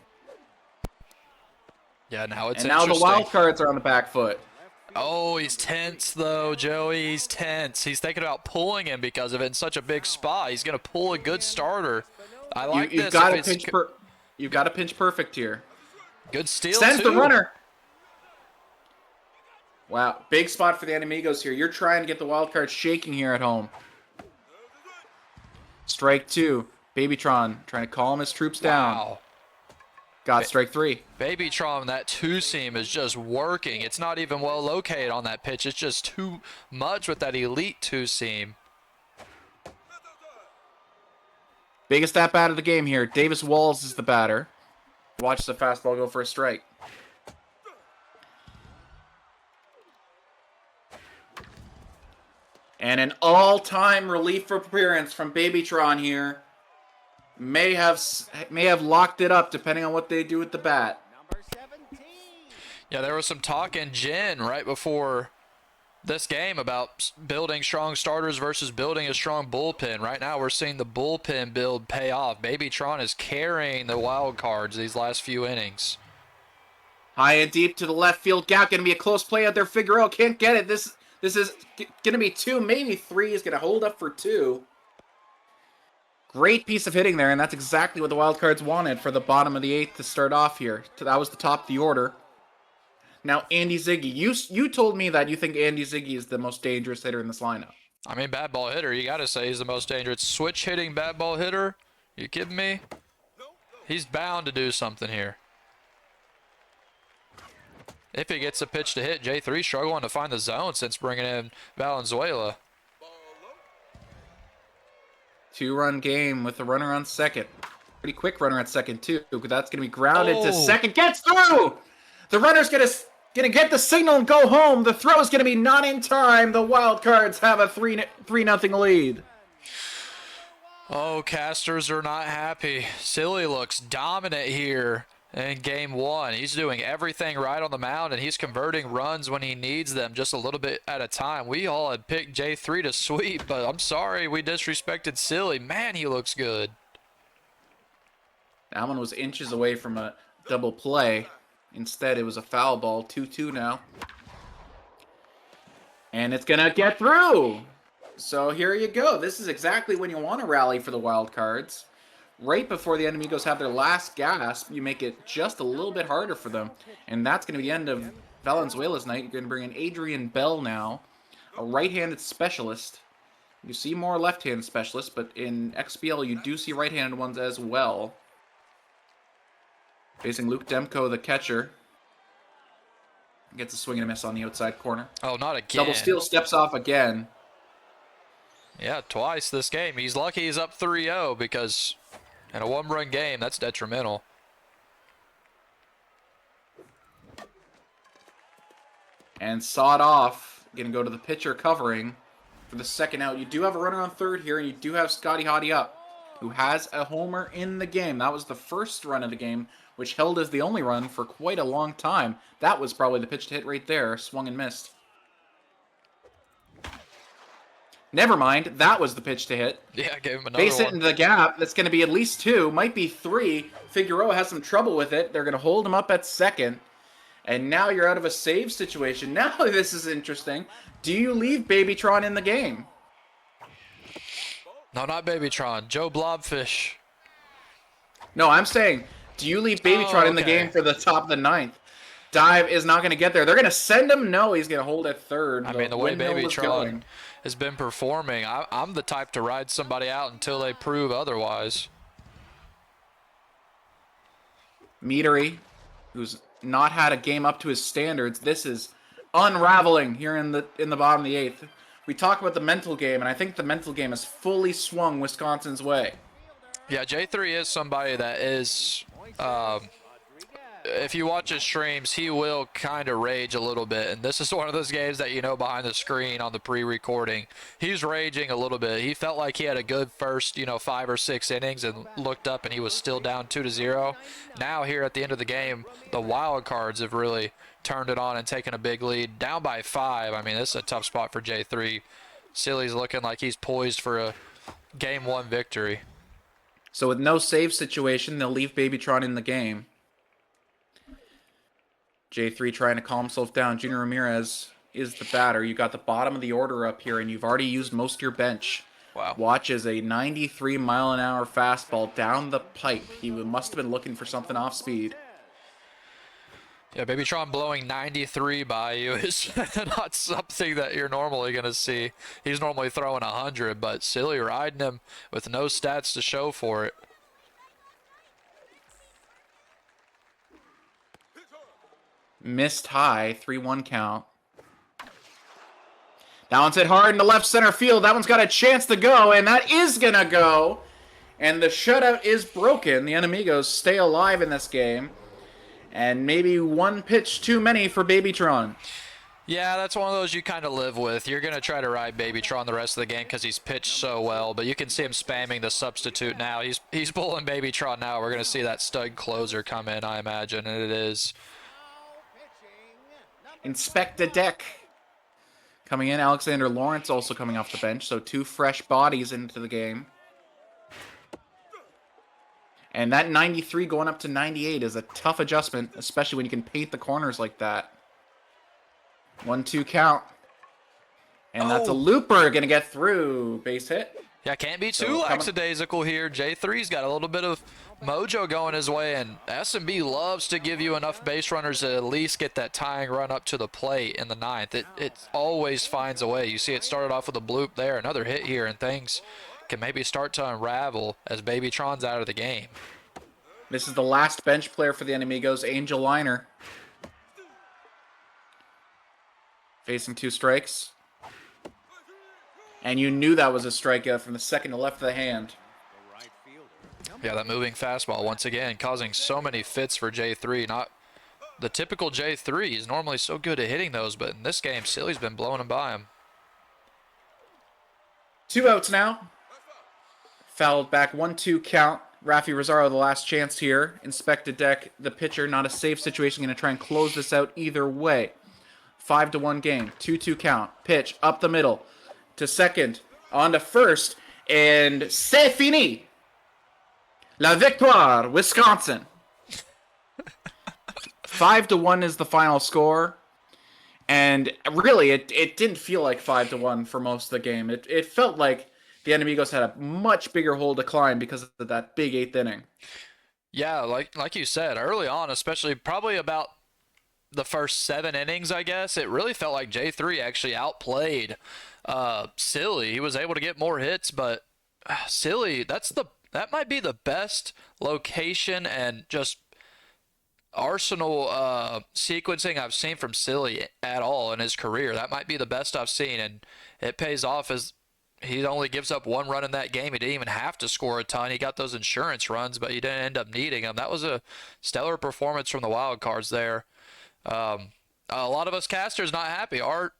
Yeah, now it's and now the wild cards are on the back foot. Oh, he's tense though, Joey. He's tense. He's thinking about pulling him because of it in such a big spot. He's going to pull a good starter. I like you've this. You've got to pinch perfect here. Good steal, Sends too. the runner. Wow, big spot for the Enemigos here. You're trying to get the wild card shaking here at home. Strike 2. Babytron trying to calm his troops down. Wow. Got strike 3. Babytron, that 2-seam is just working. It's not even well located on that pitch. It's just too much with that elite 2-seam. Biggest at bat of the game here. Davis Walls is the batter. Watch the fastball go for a strike. And an all-time relief appearance from Babytron here. May have locked it up depending on what they do with the bat. Yeah, there was some talk in Gen right before this game about building strong starters versus building a strong bullpen. Right now we're seeing the bullpen build pay off. Babytron is carrying the wild cards these last few innings. High and deep to the left field gap. Going to be a close play out there. Figueroa can't get it. This is going to be 2, maybe 3. He's going to hold up for 2. Great piece of hitting there, and that's exactly what the wild cards wanted for the bottom of the 8th to start off here. That was the top of the order. Now, Andy Ziggy. You told me that you think Andy Ziggy is the most dangerous hitter in this lineup. I mean, bad ball hitter. You got to say he's the most dangerous. Switch hitting bad ball hitter? You kidding me? He's bound to do something here. If he gets a pitch to hit, J3 struggling to find the zone since bringing in Valenzuela. 2-run game with the runner on second. pretty quick runner at second too, because that's going to be grounded to second. Gets through! The runner's going to get the signal and go home. The throw is going to be not in time. The Wildcards have a 3-0 lead. Oh, casters are not happy. Silly looks dominant here in game one. He's doing everything right on the mound, and he's converting runs when he needs them, just a little bit at a time. We all had picked J3 to sweep, but I'm sorry we disrespected Silly. Man, he looks good. That one was inches away from a double play. Instead, it was a foul ball. 2-2 now. And it's going to get through. So here you go. This is exactly when you want to rally for the Wildcards. Right before the enemigos have their last gasp, you make it just a little bit harder for them. And that's going to be the end of Valenzuela's night. You're going to bring in Adrian Bell now, a right-handed specialist. You see more left-handed specialists, but in XBL you do see right-handed ones as well. Facing Luke Demko, the catcher. Gets a swing and a miss on the outside corner. Oh, not again. Double steal, steps off again. Yeah, twice this game. He's lucky he's up 3-0 because in a one-run game, that's detrimental. And sawed off. Going to go to the pitcher covering for the second out. You do have a runner on third here, and you do have Scotty Hottie up, who has a homer in the game. That was the first run of the game, which held as the only run for quite a long time. That was probably the pitch to hit right there. Swung and missed. Never mind. That was the pitch to hit. Yeah, gave him another Base hit into the gap. That's going to be at least 2. Might be 3. Figueroa has some trouble with it. They're going to hold him up at second. And now you're out of a save situation. Now this is interesting. Do you leave Babytron in the game? No, not Babytron. Joe Blobfish. No, I'm saying, do you leave Babytron in the game for the top of the 9th? Dive is not going to get there. They're going to send him. No, he's going to hold at third. I mean, the way Babytron has been performing, I'm the type to ride somebody out until they prove otherwise. Meadery, who's not had a game up to his standards. This is unraveling here in the bottom of the 8th. We talk about the mental game, and I think the mental game has fully swung Wisconsin's way. Yeah, J3 is somebody that is, if you watch his streams, he will kind of rage a little bit. And this is one of those games that, you know, behind the screen on the pre-recording, he's raging a little bit. He felt like he had a good first, 5 or 6 innings and looked up and he was still down 2-0. Now here at the end of the game, the Wildcards have really turned it on and taken a big lead. Down by 5. I mean, this is a tough spot for J3. Silly's looking like he's poised for a Game 1 victory. So with no save situation, they'll leave Babytron in the game. J3 trying to calm himself down. Junior Ramirez is the batter. You got the bottom of the order up here, and you've already used most of your bench. Wow. Watch as a 93-mile-an-hour fastball down the pipe. He must have been looking for something off speed. Yeah, Babytron blowing 93 by you is not something that you're normally going to see. He's normally throwing 100, but Silly riding him with no stats to show for it. Missed high, 3-1 count. That one's hit hard in the left center field. That one's got a chance to go, and that is going to go. And the shutout is broken. The Enemigos stay alive in this game. And maybe one pitch too many for Babytron. Yeah, that's one of those you kind of live with. You're going to try to ride Babytron the rest of the game because he's pitched so well, but you can see him spamming the substitute now. He's pulling Babytron now. We're going to see that stud closer come in, I imagine, and it is. Inspect the deck. Coming in, Alexander Lawrence also coming off the bench, so 2 fresh bodies into the game. And that 93 going up to 98 is a tough adjustment, especially when you can paint the corners like that. 1-2 count. And that's a looper, going to get through. Base hit. Yeah, can't be too lackadaisical here. J3's got a little bit of mojo going his way, and S&B loves to give you enough base runners to at least get that tying run up to the plate in the 9th. It always finds a way. You see it started off with a bloop there, another hit here, and things can maybe start to unravel as Babytron's out of the game. This is the last bench player for the Enemigos, Angel Liner. Facing 2 strikes. And you knew that was a strikeout from the second to left of the hand. Yeah, that moving fastball once again causing so many fits for J3. Not the typical J3. He's normally so good at hitting those, but in this game, Silly's been blowing him by him. 2 outs now. Fouled back, 1-2 count. Rafi Rosario, the last chance here. Inspected deck, the pitcher, not a safe situation. Going to try and close this out either way. 5-1 game, 2-2 count. Pitch up the middle to second, on to first, and c'est fini. La victoire, Wisconsin. 5-1 is the final score. And really, it didn't feel like 5-1 for most of the game. It felt like the Enemigos had a much bigger hole to climb because of that big 8th inning. Yeah, like you said, early on, especially probably about the first 7 innings, I guess, it really felt like J3 actually outplayed Silly. He was able to get more hits, but Silly, that might be the best location and just arsenal sequencing I've seen from Silly at all in his career. That might be the best I've seen, and it pays off as he only gives up 1 run in that game. He didn't even have to score a ton. He got those insurance runs, but he didn't end up needing them. That was a stellar performance from the wild cards there. A lot of us casters not happy. Our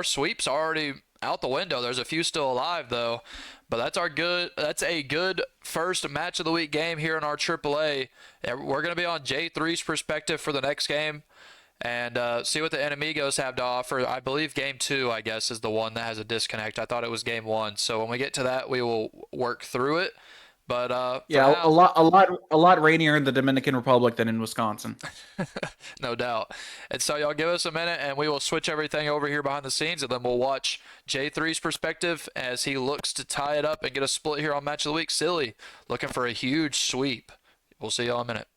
sweeps are already out the window. There's a few still alive though, but that's a good first match of the week game here in our AAA. We're going to be on J3's perspective for the next game and see what the Enemigos have to offer. I believe game 2, I guess, is the one that has a disconnect. I thought it was game 1. So when we get to that, we will work through it. But yeah, now, a lot rainier in the Dominican Republic than in Wisconsin. no doubt. And so y'all give us a minute, and we will switch everything over here behind the scenes, and then we'll watch J3's perspective as he looks to tie it up and get a split here on Match of the Week. Silly looking for a huge sweep. We'll see y'all in a minute.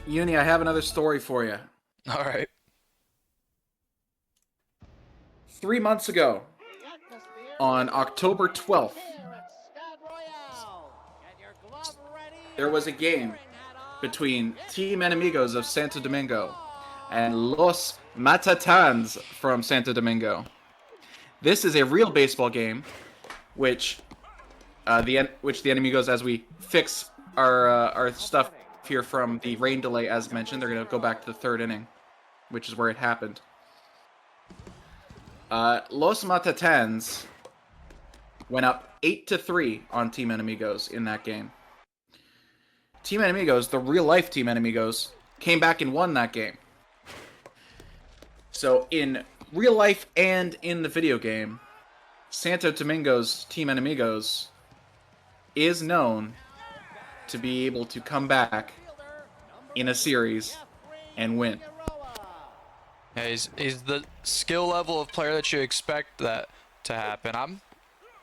Uni, I have another story for you. All right. 3 months ago, on October 12th, there was a game between Team Enemigos of Santo Domingo and Los Matatans from Santo Domingo. This is a real baseball game, which the Enemigos, as we fix our stuff here from the rain delay, as mentioned, they're going to go back to the third inning, which is where it happened. Los Matatans went up 8-3 on Team Enemigos in that game. Team Enemigos, the real-life Team Enemigos, came back and won that game. So in real life and in the video game, Santo Domingo's Team Enemigos is known to be able to come back in a series and win. Yeah, he's the skill level of player that you expect that to happen. I'm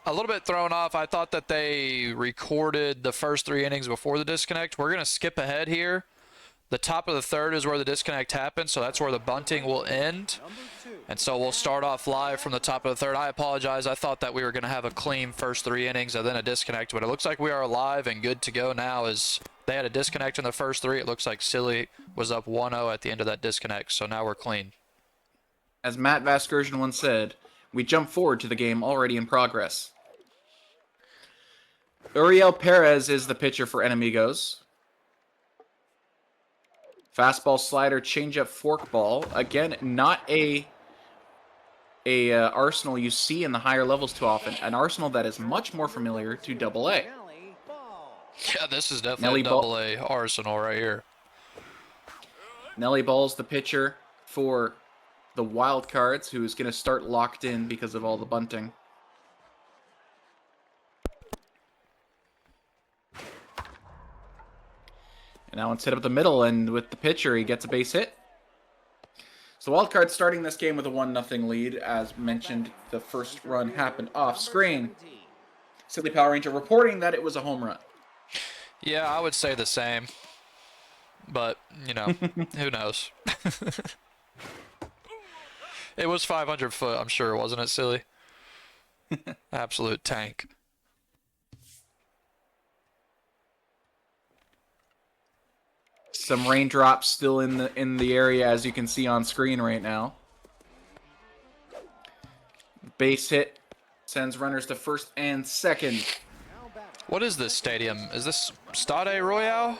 a little bit thrown off. I thought that they recorded the first 3 innings before the disconnect. We're going to skip ahead here. The top of the third is where the disconnect happened, so that's where the bunting will end. And so we'll start off live from the top of the third. I apologize. I thought that we were going to have a clean first 3 innings and then a disconnect, but it looks like we are live and good to go now. As they had a disconnect in the first 3, it looks like Silly was up 1-0 at the end of that disconnect, so now we're clean. As Matt Vasgersian once said, we jump forward to the game already in progress. Uriel Perez is the pitcher for Enemigos. Fastball, slider, changeup, forkball. Again, not a arsenal you see in the higher levels too often. An arsenal that is much more familiar to AA. Yeah, this is definitely a AA arsenal right here. Nelly Ball's the pitcher for the Wild Cards, who's going to start locked in because of all the bunting. And that one's hit up the middle, and with the pitcher, he gets a base hit. So Wild Card starting this game with a 1-0 lead. As mentioned, the first run happened off screen. Sillypowaranger reporting that it was a home run. Yeah, I would say the same. But, you know, who knows? It was 500 foot, I'm sure, wasn't it, Silly? Absolute tank. Some raindrops still in the area, as you can see on screen right now. Base hit sends runners to first and second. What is this stadium? Is this Stade Royale?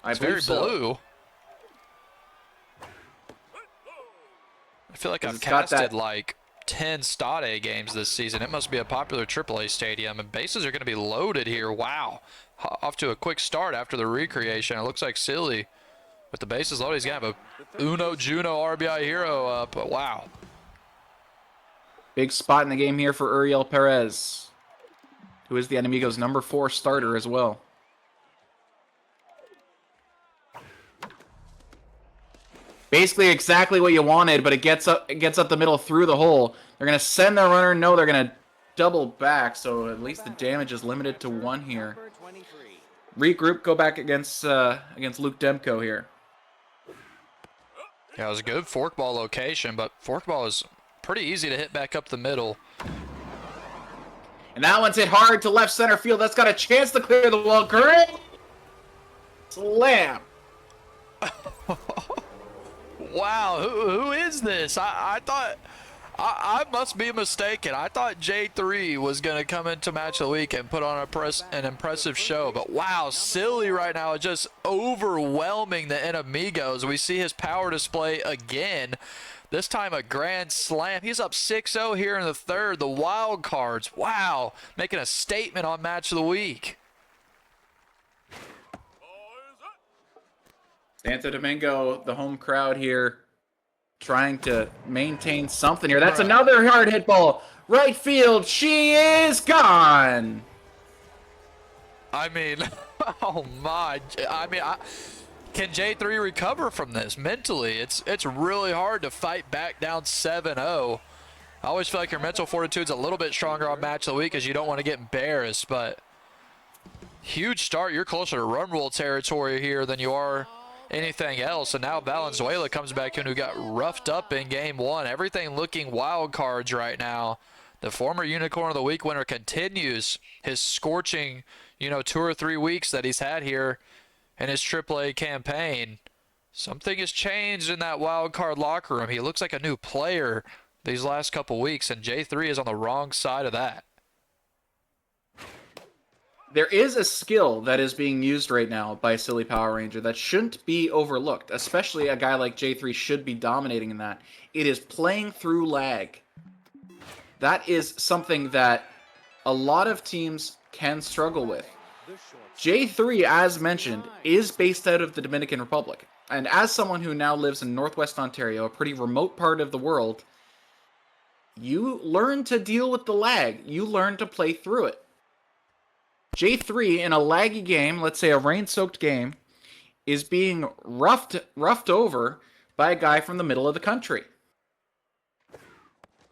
It's very blue. I feel like I've casted like 10 Stade games this season. It must be a popular AAA stadium, and bases are going to be loaded here. Wow. Off to a quick start after the recreation. It looks like Silly, with the bases loaded, he's going to have a Uno Juno RBI hero up. Wow. Big spot in the game here for Uriel Perez, who is the Enemigos' number 4 starter as well. Basically exactly what you wanted, but it gets up the middle through the hole. They're going to send their runner. No, they're going to double back, so at least the damage is limited to 1 here. Regroup, go back against Luke Demko here. Yeah, it was a good forkball location, but forkball is pretty easy to hit back up the middle. And that one's hit hard to left center field. That's got a chance to clear the wall. Great slam. Wow, who is this? I thought I must be mistaken. I thought J3 was going to come into match of the week and put on an impressive show. But wow, Silly right now is just overwhelming the Enemigos. We see his power display again. This time a grand slam. He's up 6-0 here in the third. The Wild Cards, wow, making a statement on match of the week. Santo Domingo, the home crowd here, trying to maintain something here. That's another hard hit ball. Right field. She is gone. I mean, oh my. I mean, can J3 recover from this mentally? It's really hard to fight back down 7-0. I always feel like your mental fortitude's a little bit stronger on match of the week because you don't want to get embarrassed, but huge start. You're closer to run rule territory here than you are anything else. And now Valenzuela comes back in, who got roughed up in game 1. Everything looking Wild Cards right now. The former Unicorn of the Week winner continues his scorching, 2 or 3 weeks that he's had here in his AAA campaign. Something has changed in that wild card locker room. He looks like a new player these last couple weeks, and J3 is on the wrong side of that. There is a skill that is being used right now by Sillypowaranger that shouldn't be overlooked, especially a guy like J3 should be dominating in that. It is playing through lag. That is something that a lot of teams can struggle with. J3, as mentioned, is based out of the Dominican Republic. And as someone who now lives in Northwest Ontario, a pretty remote part of the world, you learn to deal with the lag. You learn to play through it. J3, in a laggy game, let's say a rain-soaked game, is being roughed over by a guy from the middle of the country.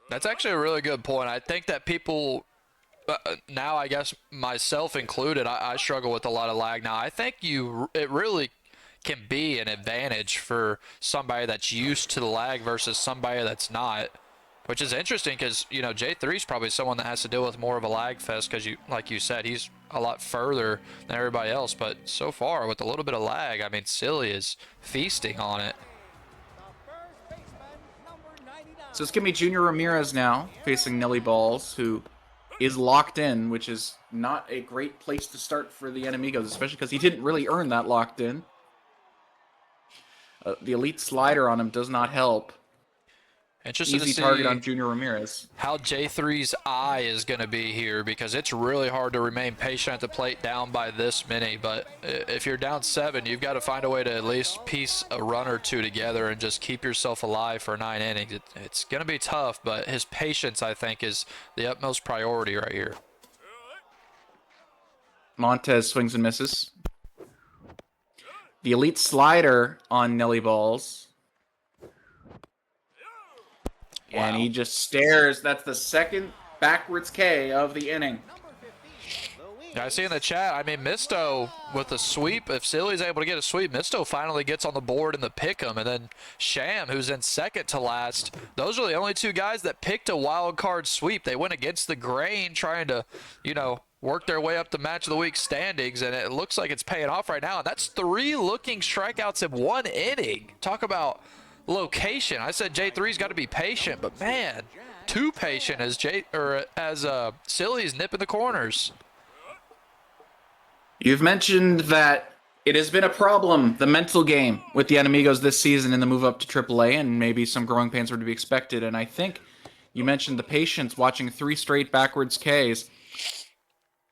That's actually a really good point. I think that people, now I guess myself included, I struggle with a lot of lag now. I think it really can be an advantage for somebody that's used to the lag versus somebody that's not. Which is interesting because, you know, J3 is probably someone that has to deal with more of a lag fest because, like you said, he's a lot further than everybody else. But so far, with a little bit of lag, I mean, Silly is feasting on it. So it's going to be Junior Ramirez now facing Nelly Balls, who is locked in, which is not a great place to start for the Enemigos, especially because he didn't really earn that locked in. The elite slider on him does not help. Interesting Easy to see target on Junior Ramirez. how J3's eye is going to be here because it's really hard to remain patient at the plate down by this many. But if you're down 7, you've got to find a way to at least piece a run or two together and just keep yourself alive for 9 innings. It's going to be tough, but his patience, I think, is the utmost priority right here. Montez swings and misses. The elite slider on Nelly Balls. And he just stares. That's the second backwards K of the inning. I see in the chat, I mean, Misto with the sweep, if Silly's able to get a sweep, Misto finally gets on the board in the pick'em. And then Sham, who's in second to last, those are the only 2 guys that picked a wild card sweep. They went against the grain trying to, you know, work their way up the match of the week standings, and it looks like it's paying off right now. And that's 3 looking strikeouts in 1 inning. Talk about location. I said J3's got to be patient, but man, too patient as Silly's nipping the corners. You've mentioned that it has been a problem, the mental game with the Enemigos this season in the move up to AAA, and maybe some growing pains were to be expected. And I think you mentioned the patience watching 3 straight backwards Ks.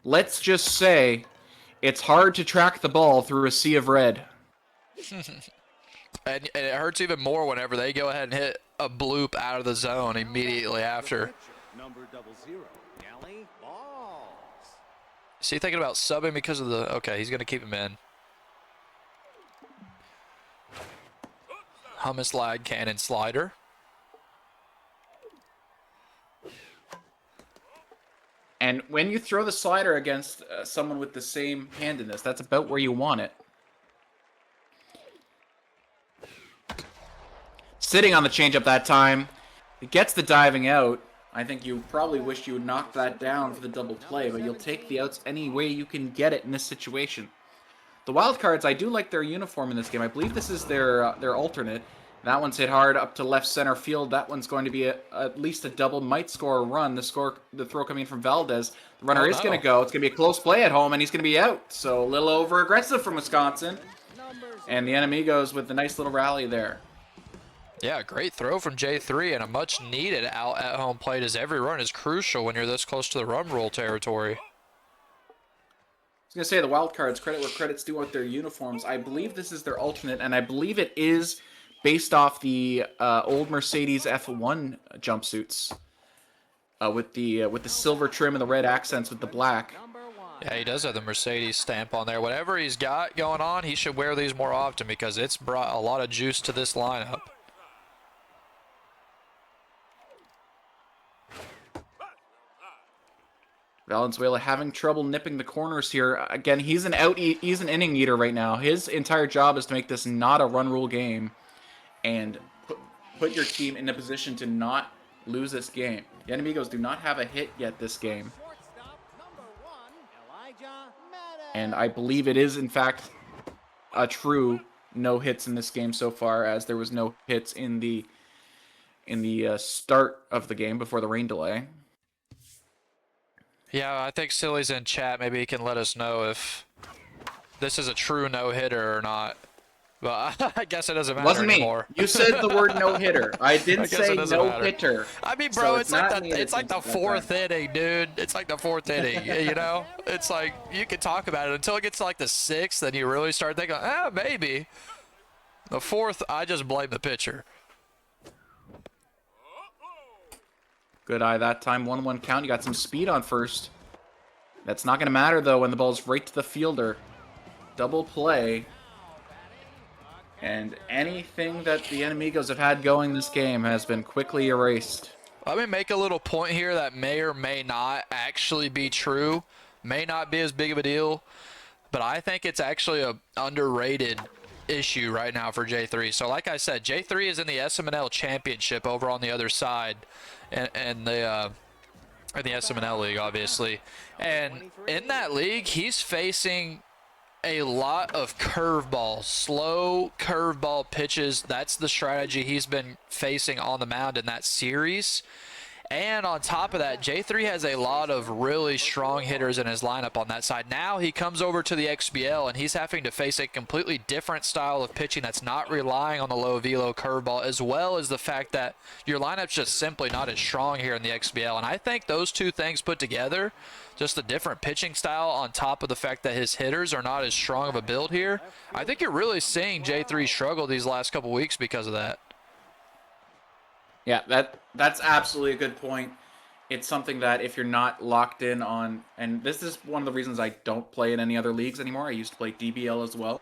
Let's just say it's hard to track the ball through a sea of red. And it hurts even more whenever they go ahead and hit a bloop out of the zone immediately after. Is he thinking about subbing because of the... Okay, he's going to keep him in. Hummus lag cannon slider. And when you throw the slider against someone with the same handedness, that's about where you want it. Sitting on the changeup that time. It gets the diving out. I think you probably wish you would knock that down for the double play, but you'll take the outs any way you can get it in this situation. The Wildcards, I do like their uniform in this game. I believe this is their alternate. That one's hit hard up to left center field. That one's going to be at least a double. Might score a run. The throw coming in from Valdez. The runner is going to go. It's going to be a close play at home, and he's going to be out. So a little over-aggressive from Wisconsin. And the Enemigos with the nice little rally there. Yeah, great throw from J3 and a much needed out at home plate, as every run is crucial when you're this close to the run rule territory. I was going to say the Wildcards, credit where credit's due with their uniforms. I believe this is their alternate, and I believe it is based off the old Mercedes F1 jumpsuits with the silver trim and the red accents with the black. Yeah, he does have the Mercedes stamp on there. Whatever he's got going on, he should wear these more often because it's brought a lot of juice to this lineup. Valenzuela having trouble nipping the corners here. Again, he's an inning eater right now. His entire job is to make this not a run rule game and put your team in a position to not lose this game. The Enemigos do not have a hit yet this game. And I believe it is, in fact, a true no hits in this game so far, as there was no hits in the start of the game before the rain delay. Yeah, I think Silly's in chat. Maybe he can let us know if this is a true no-hitter or not. But I guess it doesn't matter Wasn't me. anymore. You said the word no-hitter. I didn't guess say it doesn't matter. no-hitter. I mean, So bro, it's it's like not the me fourth that inning, dude. It's like the fourth inning, you know? It's like, you can talk about it until it gets to like the sixth, then you really start thinking, maybe. The fourth, I just blame the pitcher. Good eye that time. 1-1 count. You got some speed on first. That's not going to matter, though, when the ball's right to the fielder. Double play. And anything that the Enemigos have had going this game has been quickly erased. Let me make a little point here that may or may not actually be true. May not be as big of a deal. But I think it's actually a underrated issue right now for J3. So like I said, J3 is in the SMNL championship over on the other side. And the SMNL league, obviously. And in that league, he's facing a lot of curveball, slow curveball pitches. That's the strategy he's been facing on the mound in that series. And on top of that, J3 has a lot of really strong hitters in his lineup on that side. Now he comes over to the XBL, and he's having to face a completely different style of pitching that's not relying on the low velo curveball, as well as the fact that your lineup's just simply not as strong here in the XBL. And I think those two things put together, just the different pitching style on top of the fact that his hitters are not as strong of a build here, I think you're really seeing J3 struggle these last couple weeks because of that. Yeah, that's absolutely a good point. It's something that if you're not locked in on, and this is one of the reasons I don't play in any other leagues anymore. I used to play DBL as well.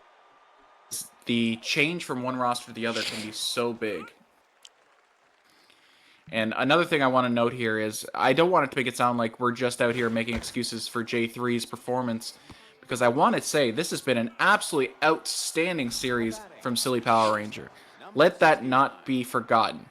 The change from one roster to the other can be so big. And another thing I want to note here is I don't want it to make it sound like we're just out here making excuses for J3's performance, because I want to say this has been an absolutely outstanding series from Sillypowaranger. Let that not be forgotten.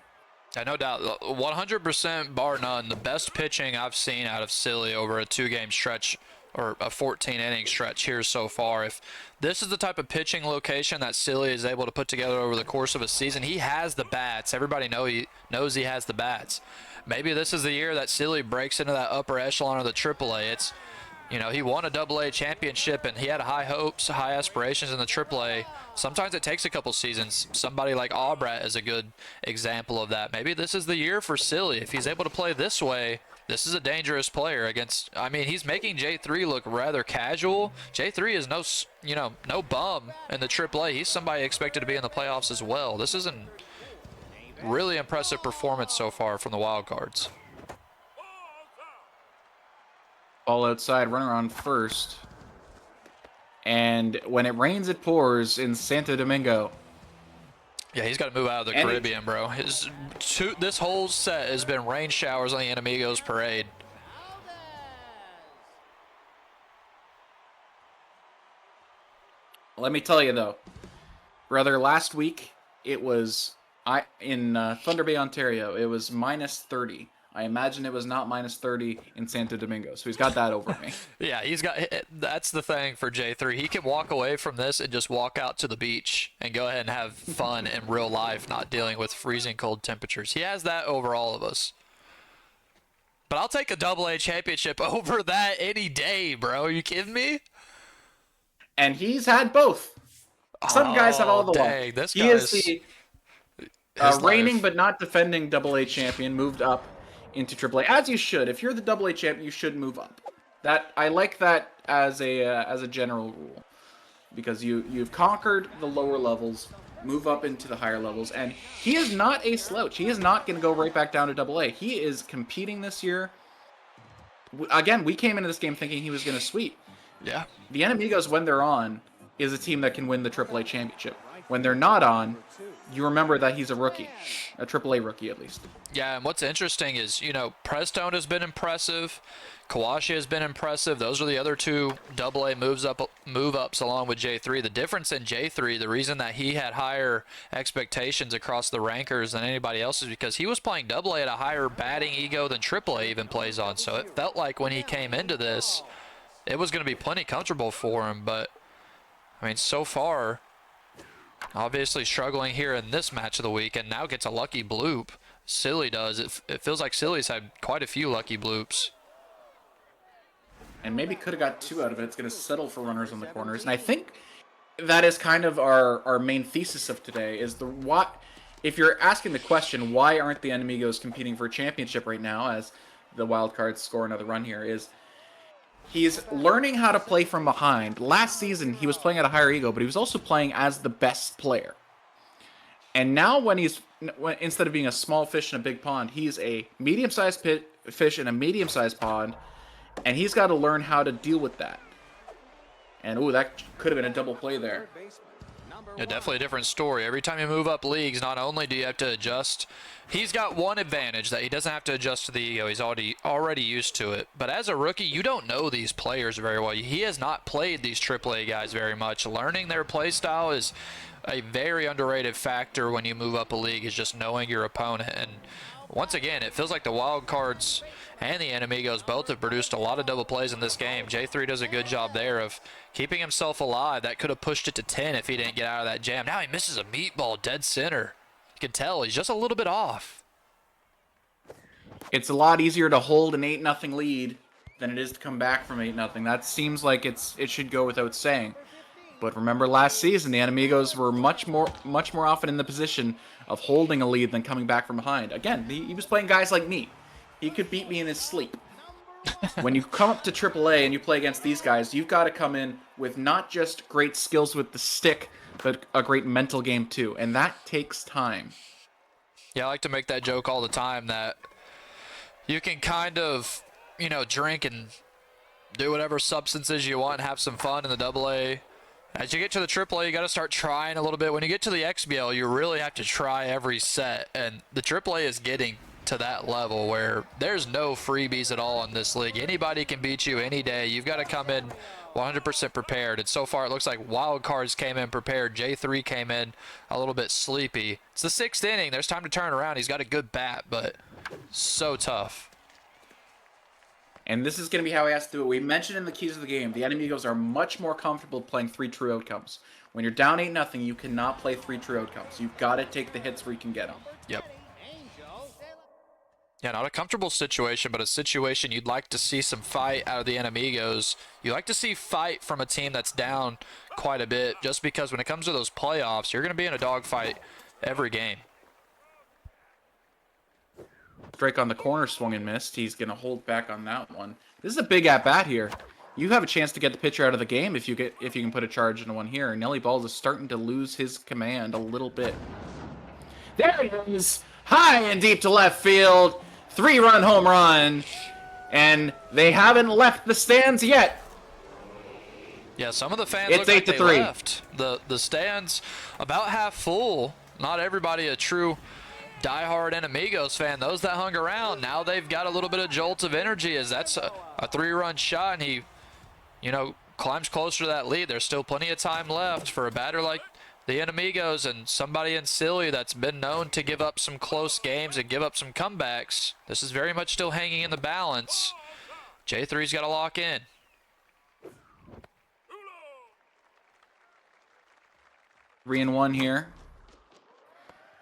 Yeah, no doubt. 100% bar none, the best pitching I've seen out of Silly over a 2-game stretch or a 14-inning stretch here so far. If this is the type of pitching location that Silly is able to put together over the course of a season, he has the bats. Everybody knows he has the bats. Maybe this is the year that Silly breaks into that upper echelon of the AAA. It's, you know, he won a AA championship and he had high hopes, high aspirations in the AAA. Sometimes it takes a couple seasons. Somebody like Aubrat is a good example of that. Maybe this is the year for Silly. If he's able to play this way, this is a dangerous player against, I mean, he's making J3 look rather casual. J3 is no bum in the AAA. He's somebody expected to be in the playoffs as well. This is a really impressive performance so far from the Wildcards. Ball outside, runner on first. And when it rains, it pours in Santo Domingo. Yeah, he's got to move out of the Caribbean, bro. This whole set has been rain showers on the Enemigos parade. Let me tell you, though. Brother, last week, it was in Thunder Bay, Ontario, it was minus 30. I imagine it was not minus 30 in Santo Domingo, so he's got that over me. Yeah, that's the thing for J3. He can walk away from this and just walk out to the beach and go ahead and have fun in real life, not dealing with freezing cold temperatures. He has that over all of us. But I'll take a AA championship over that any day, bro. Are you kidding me? And he's had both. Some guys have all the dang, luck. This He is the reigning but not defending AA champion, moved up into AAA, as you should. If you're the AA champ, you should move up. That I like that as a general rule, because you've conquered the lower levels, move up into the higher levels, and he is not a slouch. He is not going to go right back down to AA. He is competing this year. Again, we came into this game thinking he was going to sweep. Yeah. The Enemigos, when they're on, is a team that can win the AAA championship. When they're not on, you remember that he's a rookie, a AAA rookie at least. Yeah, and what's interesting is, Prestone has been impressive. Kawashi has been impressive. Those are the other two AA move-ups along with J3. The difference in J3, the reason that he had higher expectations across the rankers than anybody else is because he was playing AA at a higher batting ego than AAA even plays on. So it felt like when he came into this, it was going to be plenty comfortable for him. But, I mean, so far, Obviously struggling here in this match of the week, and now gets a lucky bloop. Silly does. It feels like Silly's had quite a few lucky bloops. And maybe could have got 2 out of it. It's going to settle for runners on the corners. And I think that is kind of our main thesis of today, is the what. If you're asking the question, why aren't the Enemigos competing for a championship right now, as the Wildcards score another run here, is he's learning how to play from behind. Last season, he was playing at a higher ego, but he was also playing as the best player. And now instead of being a small fish in a big pond, he's a medium-sized fish in a medium-sized pond, and he's got to learn how to deal with that. And, ooh, that could have been a double play there. Yeah, definitely a different story. Every time you move up leagues, not only do you have to adjust, he's got one advantage, that he doesn't have to adjust to the ego. He's already used to it. But as a rookie, you don't know these players very well. He has not played these AAA guys very much. Learning their play style is a very underrated factor when you move up a league, is just knowing your opponent. And once again, it feels like the Wildcards and the Enemigos both have produced a lot of double plays in this game. J3 does a good job there of keeping himself alive. That could have pushed it to 10 if he didn't get out of that jam. Now he misses a meatball dead center. You can tell he's just a little bit off. It's a lot easier to hold an 8-0 lead than it is to come back from 8-0. That seems like it should go without saying. But remember last season, the Enemigos were much more often in the position of holding a lead than coming back from behind. Again, he was playing guys like me. He could beat me in his sleep. When you come up to AAA and you play against these guys, you've got to come in with not just great skills with the stick, but a great mental game too. And that takes time. Yeah, I like to make that joke all the time that you can kind of, drink and do whatever substances you want, have some fun in the AA. As you get to the AAA, you got to start trying a little bit. When you get to the XBL, you really have to try every set. And the AAA is getting to that level where there's no freebies at all in this league. Anybody can beat you any day. You've got to come in 100% prepared. And so far, it looks like Wildcards came in prepared. J3 came in a little bit sleepy. It's the 6th inning. There's time to turn around. He's got a good bat, but so tough. And this is going to be how he has to do it. We mentioned in the keys of the game, the Enemigos are much more comfortable playing 3 true outcomes. When you're down 8-0, you cannot play 3 true outcomes. You've got to take the hits where you can get them. Yep. Yeah, not a comfortable situation, but a situation you'd like to see some fight out of the Enemigos. You like to see fight from a team that's down quite a bit, just because when it comes to those playoffs, you're going to be in a dogfight every game. Drake on the corner swung and missed. He's going to hold back on that one. This is a big at-bat here. You have a chance to get the pitcher out of the game if you can put a charge into one here. Nelly Balls is starting to lose his command a little bit. There he is! High and deep to left field. 3-run home run. And they haven't left the stands yet. Yeah, some of the fans It's look like 8-3. they left. The stands about half full. Not everybody a true diehard Enemigos fan. Those that hung around, now they've got a little bit of jolt of energy, as that's a 3-run shot, and he, climbs closer to that lead. There's still plenty of time left for a batter like the Enemigos and somebody in Silly that's been known to give up some close games and give up some comebacks. This is very much still hanging in the balance. J3's got to lock in. 3-1 here.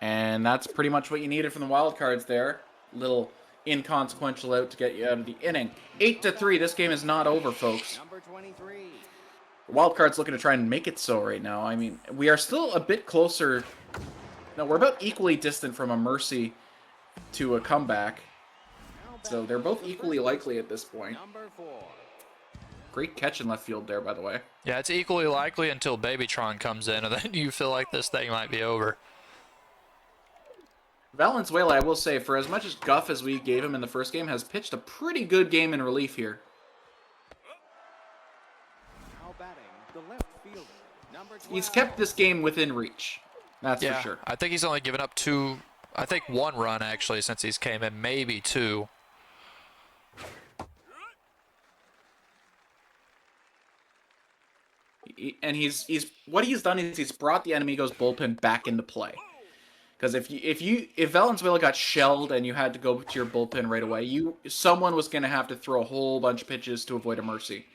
And that's pretty much what you needed from the Wildcards there. Little inconsequential out to get you out of the inning. 8-3. This game is not over, folks. Wildcard's looking to try and make it so right now. I mean, we are still a bit closer. No, we're about equally distant from a mercy to a comeback. So they're both equally likely at this point. Great catch in left field there, by the way. Yeah, it's equally likely until Babytron comes in, and then you feel like this thing might be over. Valenzuela, I will say, for as much as guff as we gave him in the first game, has pitched a pretty good game in relief here. He's kept this game within reach. That's for sure. I think he's only given up 1 run, actually, since he's came in, maybe 2. And what he's done is he's brought the Enemigos bullpen back into play. Because if Valenzuela got shelled and you had to go to your bullpen right away, someone was going to have to throw a whole bunch of pitches to avoid a mercy.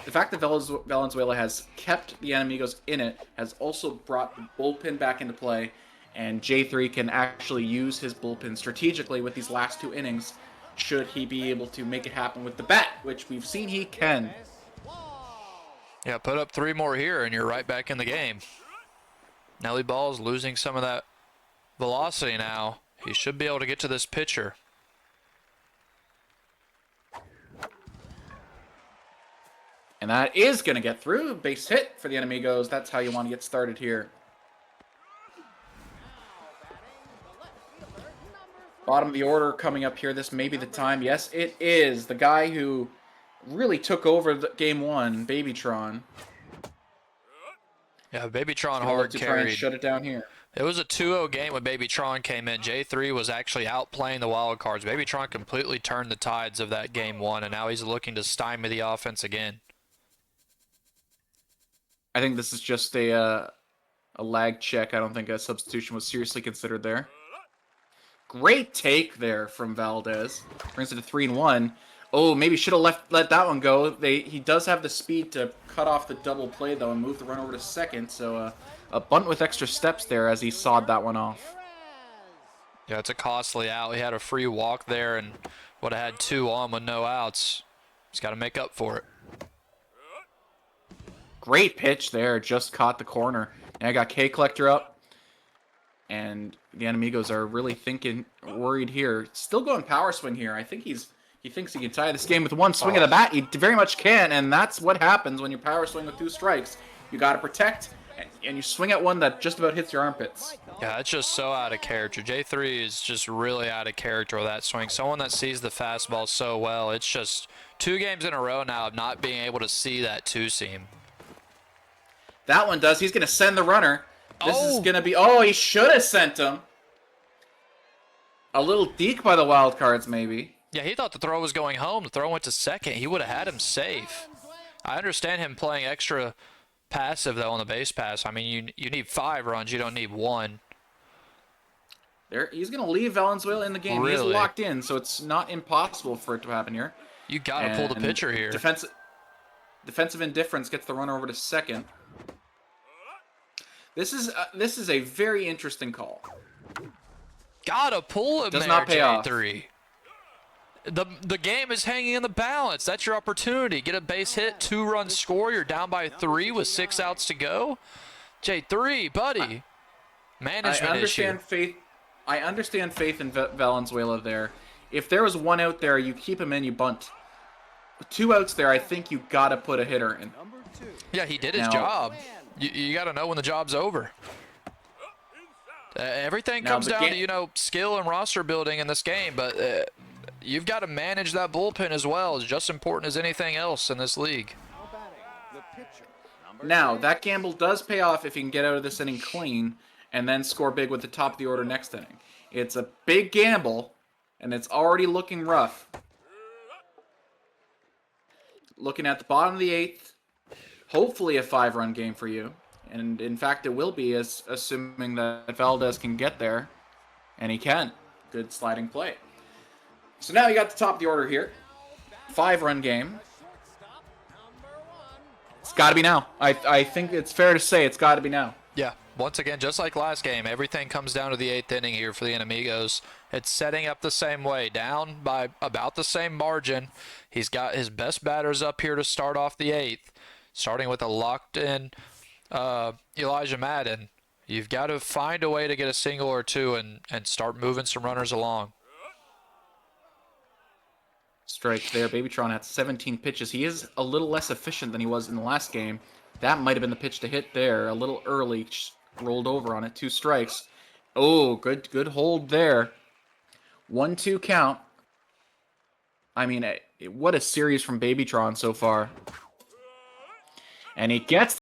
The fact that Valenzuela has kept the Enemigos in it has also brought the bullpen back into play, and J3 can actually use his bullpen strategically with these last 2 innings should he be able to make it happen with the bat, which we've seen he can. Yeah, put up 3 more here and you're right back in the game. Nelly Ball's losing some of that velocity now. He should be able to get to this pitcher. And that is going to get through. Base hit for the Enemigos. That's how you want to get started here. Bottom of the order coming up here. This may be the time. Yes, it is. The guy who really took over game 1, Babytron. Yeah, Babytron hard hard to try and carried. shut it down here. It was a 2-0 game when Babytron came in. J3 was actually outplaying the wild cards. Babytron completely turned the tides of that game 1, and now he's looking to stymie the offense again. I think this is just a lag check. I don't think a substitution was seriously considered there. Great take there from Valdez. Brings it to 3-1. Oh, maybe should have let that one go. He does have the speed to cut off the double play, though, and move the run over to second. So a bunt with extra steps there as he sawed that one off. Yeah, it's a costly out. He had a free walk there and would have had 2 on with no outs. He's got to make up for it. Great pitch there. Just caught the corner. And I got K Collector up. And the Enemigos are really worried here. Still going power swing here. I think he thinks he can tie this game with 1 swing of the bat. He very much can, and that's what happens when you power swing with 2 strikes. You got to protect, and you swing at one that just about hits your armpits. Yeah, it's just so out of character. J3 is just really out of character with that swing. Someone that sees the fastball so well. It's just 2 games in a row now of not being able to see that 2-seam. That one does. He's going to send the runner. This is going to be... Oh, he should have sent him. A little deke by the wild cards, maybe. Yeah, he thought the throw was going home. The throw went to second. He would have had him safe. I understand him playing extra passive, though, on the base pass. I mean, you need 5 runs. You don't need 1. He's going to leave Valenzuela in the game. Really? He's locked in, so it's not impossible for it to happen here. You got to pull the pitcher here. Defensive indifference gets the runner over to second. This is a very interesting call. Gotta pull him. Does there, not pay J3. The game is hanging in the balance. That's your opportunity. Get a base hit, 2-run score. You're down by 3 with 6 outs to go. J3, buddy. Management issue. I understand faith in Valenzuela there. If there was 1 out there, you keep him in, you bunt. With 2 outs there, I think you gotta put a hitter in. Yeah, he did his job. You got to know when the job's over. Everything comes down to, skill and roster building in this game, but you've got to manage that bullpen as well. It's just important as anything else in this league. Now, that gamble does pay off if you can get out of this inning clean and then score big with the top of the order next inning. It's a big gamble, and it's already looking rough. Looking at the bottom of the 8th. Hopefully a 5-run game for you. And in fact, it will be, assuming that Valdez can get there. And he can. Good sliding play. So now you got the top of the order here. 5-run game. It's got to be now. I think it's fair to say it's got to be now. Yeah, once again, just like last game, everything comes down to the 8th inning here for the Enemigos. It's setting up the same way, down by about the same margin. He's got his best batters up here to start off the 8th. Starting with a locked-in Elijah Madden. You've got to find a way to get a single or 2 and start moving some runners along. Strike there. Babytron had 17 pitches. He is a little less efficient than he was in the last game. That might have been the pitch to hit there. A little early. Just rolled over on it. 2 strikes. Oh, good hold there. 1-2 count. I mean, what a series from Babytron so far. And he gets